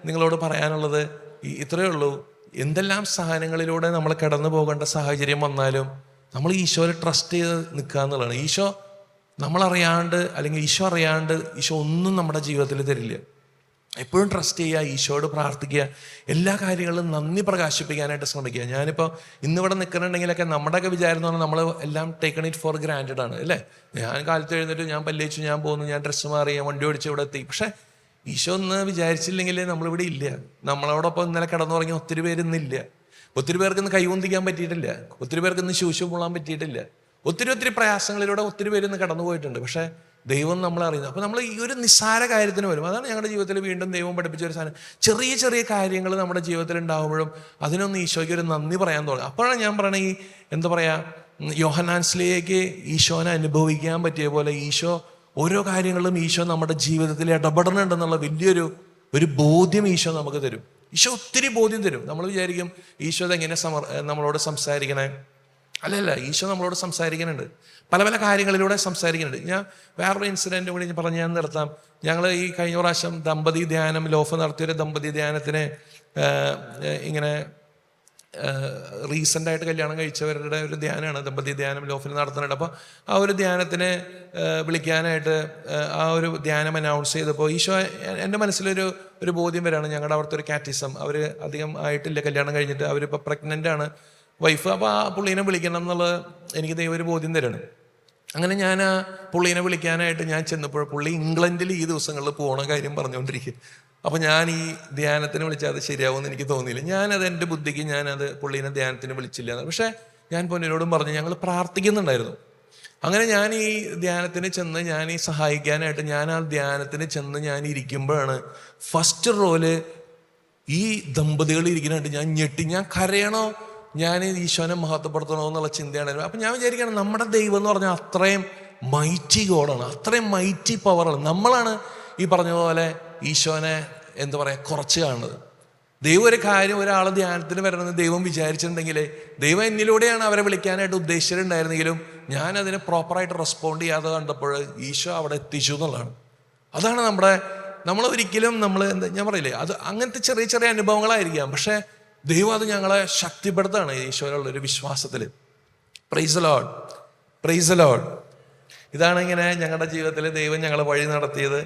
നിങ്ങളോട് പറയാനുള്ളത് ഇത്രയേ ഉള്ളൂ. എന്തെല്ലാം സഹനങ്ങളിലൂടെ നമ്മൾ കടന്നു പോകേണ്ട സാഹചര്യം വന്നാലും നമ്മൾ ഈശോയെ ട്രസ്റ്റ് ചെയ്ത് നിൽക്കുക എന്നുള്ളതാണ്. ഈശോ നമ്മളറിയാണ്ട് അല്ലെങ്കിൽ ഈശോ അറിയാണ്ട് ഈശോ ഒന്നും നമ്മുടെ ജീവിതത്തിൽ തരില്ല. എപ്പോഴും ട്രസ്റ്റ് ചെയ്യുക, ഈശോയോട് പ്രാർത്ഥിക്കുക, എല്ലാ കാര്യങ്ങളിലും നന്ദി പ്രകാശിപ്പിക്കാനായിട്ട് ശ്രമിക്കുക. ഞാനിപ്പോൾ ഇന്നിവിടെ നിൽക്കുന്നുണ്ടെങ്കിലൊക്കെ നമ്മുടെയൊക്കെ വിചാരം എന്ന് പറഞ്ഞാൽ നമ്മൾ എല്ലാം ടേക്കൺ ഇറ്റ് ഫോർ ഗ്രാൻറ്റഡ് ആണ് അല്ലേ. ഞാൻ കാലത്ത് എഴുന്നേറ്റ് ഞാൻ പല്ലേച്ചു, ഞാൻ പോകുന്നു, ഞാൻ ഡ്രസ്സ് മാറി, ഞാൻ വണ്ടി ഓടിച്ച് ഇവിടെ എത്തി. പക്ഷേ ഈശോ ഒന്ന് വിചാരിച്ചില്ലെങ്കിൽ നമ്മളിവിടെ ഇല്ല. നമ്മളോടൊപ്പം ഇന്നലെ കിടന്നുറങ്ങിയ ഒത്തിരി പേര് ഇന്നില്ല. ഒത്തിരി പേർക്ക് ഇന്ന് കൈവന്തിക്കാൻ പറ്റിയിട്ടില്ല. ഒത്തിരി പേർക്ക് ഇന്ന് ശൂശു പൊള്ളാൻ പറ്റിയിട്ടില്ല. ഒത്തിരി പ്രയാസങ്ങളിലൂടെ ഒത്തിരി പേര് ഇന്ന് കടന്നു പോയിട്ടുണ്ട്. പക്ഷേ ദൈവം നമ്മളെ അറിയുന്നു. അപ്പോൾ നമ്മൾ ഈ ഒരു നിസ്സാര കാര്യത്തിന് വരും. അതാണ് ഞങ്ങളുടെ ജീവിതത്തിൽ വീണ്ടും ദൈവം പഠിപ്പിച്ച ഒരു സാധനം. ചെറിയ ചെറിയ കാര്യങ്ങൾ നമ്മുടെ ജീവിതത്തിൽ ഉണ്ടാകുമ്പോഴും അതിനൊന്ന് ഈശോയ്ക്ക് ഒരു നന്ദി പറയാൻ തുടങ്ങും. അപ്പോഴാണ് ഞാൻ പറയണ ഈ എന്താ പറയുക, യോഹന്നാൻ സ്ലീഹയ്ക്ക് ഈശോനെ അനുഭവിക്കാൻ പറ്റിയ പോലെ ഈശോ ഓരോ കാര്യങ്ങളിലും ഈശോ നമ്മുടെ ജീവിതത്തിൽ ഇടപെടണുണ്ടെന്നുള്ള വലിയൊരു ബോധ്യം ഈശോ നമുക്ക് തരും. ഈശോ ഒത്തിരി ബോധ്യം തരും. നമ്മൾ വിചാരിക്കും ഈശോ അതെങ്ങനെ നമ്മളോട് സംസാരിക്കണേ. അല്ലല്ല, ഈശോ നമ്മളോട് സംസാരിക്കുന്നുണ്ട്, പല പല കാര്യങ്ങളിലൂടെ സംസാരിക്കുന്നുണ്ട്. ഞാൻ വേറൊരു ഇൻസിഡൻറ്റ് കൂടി പറഞ്ഞ് ഞാൻ നിർത്താം. ഞങ്ങൾ ഈ കഴിഞ്ഞ പ്രാവശ്യം ദമ്പതി ധ്യാനം ലോഫ് നടത്തിയൊരു ദമ്പതി ധ്യാനത്തിന് ഇങ്ങനെ റീസെൻ്റായിട്ട് കല്യാണം കഴിച്ചവരുടെ ഒരു ധ്യാനമാണ്, ദമ്പതി ധ്യാനം ലോഫിൽ നടത്തുന്നുണ്ട്. അപ്പോൾ ആ ഒരു ധ്യാനത്തിന് വിളിക്കാനായിട്ട് ആ ഒരു ധ്യാനം അനൗൺസ് ചെയ്തപ്പോൾ ഈശോ എൻ്റെ മനസ്സിലൊരു ബോധ്യം വരാണ്. ഞങ്ങളുടെ അവിടുത്തെ ഒരു കാറ്റിസം, അവർ അധികം ആയിട്ടില്ല കല്യാണം കഴിഞ്ഞിട്ട്, അവരിപ്പോൾ പ്രഗ്നൻ്റാണ് വൈഫ്. അപ്പോൾ ആ പുള്ളീനെ വിളിക്കണം എന്നുള്ളത് എനിക്ക് ദൈവം ഒരു ബോധ്യം തരാണ്. അങ്ങനെ ഞാൻ ആ പുള്ളീനെ വിളിക്കാനായിട്ട് ഞാൻ ചെന്നപ്പോൾ പുള്ളി ഇംഗ്ലണ്ടിൽ ഈ ദിവസങ്ങളിൽ പോകണ കാര്യം പറഞ്ഞുകൊണ്ടിരിക്കുക. അപ്പോൾ ഞാൻ ഈ ധ്യാനത്തിന് വിളിച്ചാൽ അത് ശരിയാവുമെന്ന് എനിക്ക് തോന്നിയില്ല. ഞാനത് എൻ്റെ ബുദ്ധിക്ക് ഞാനത് പുള്ളീനെ ധ്യാനത്തിന് വിളിച്ചില്ല. പക്ഷേ ഞാൻ പൊന്നിനോടും പറഞ്ഞു, ഞങ്ങൾ പ്രാർത്ഥിക്കുന്നുണ്ടായിരുന്നു. അങ്ങനെ ഞാൻ ഈ ധ്യാനത്തിന് ചെന്ന് ഞാൻ ഈ സഹായിക്കാനായിട്ട് ഞാൻ ആ ധ്യാനത്തിന് ചെന്ന് ഞാൻ ഇരിക്കുമ്പോഴാണ് ഫസ്റ്റ് റോല് ഈ ദമ്പതികൾ ഇരിക്കാനായിട്ട് ഞാൻ ഞെട്ടി. ഞാൻ കരയണോ, ഞാൻ ഈശോനെ മഹത്വപ്പെടുത്തണോ എന്നുള്ള ചിന്തയാണ്. അപ്പം ഞാൻ വിചാരിക്കുകയാണ്, നമ്മുടെ ദൈവം എന്ന് പറഞ്ഞാൽ അത്രയും മൈറ്റി ഗോഡാണ്, അത്രയും മൈറ്റി പവറാണ്. നമ്മളാണ് ഈ പറഞ്ഞ പോലെ ഈശോനെ എന്താ പറയുക കുറച്ച് കാണുന്നത്. ദൈവം ഒരു കാര്യം ഒരാളെ ധ്യാനത്തിന് വരണമെന്ന് ദൈവം വിചാരിച്ചിട്ടുണ്ടെങ്കിൽ ദൈവം എന്നിലൂടെയാണ് അവരെ വിളിക്കാനായിട്ട് ഉദ്ദേശിച്ചിട്ടുണ്ടായിരുന്നെങ്കിലും ഞാൻ അതിന് പ്രോപ്പറായിട്ട് റെസ്പോണ്ട് ചെയ്യാതെ കണ്ടപ്പോൾ ഈശോ അവിടെ എത്തിച്ചു എന്നുള്ളതാണ്. അതാണ് നമ്മൾ ഒരിക്കലും ഞാൻ പറയില്ലേ, അത് അങ്ങനത്തെ ചെറിയ ചെറിയ അനുഭവങ്ങളായിരിക്കാം, പക്ഷേ ദൈവം അത് ഞങ്ങളെ ശക്തിപ്പെടുത്താണ് ഈശോയിലുള്ളൊരു വിശ്വാസത്തിൽ. Praise the Lord, praise the Lord. ഇതാണ് ഇങ്ങനെ ഞങ്ങളുടെ ജീവിതത്തിൽ ദൈവം ഞങ്ങളെ വഴി നടത്തിയത്.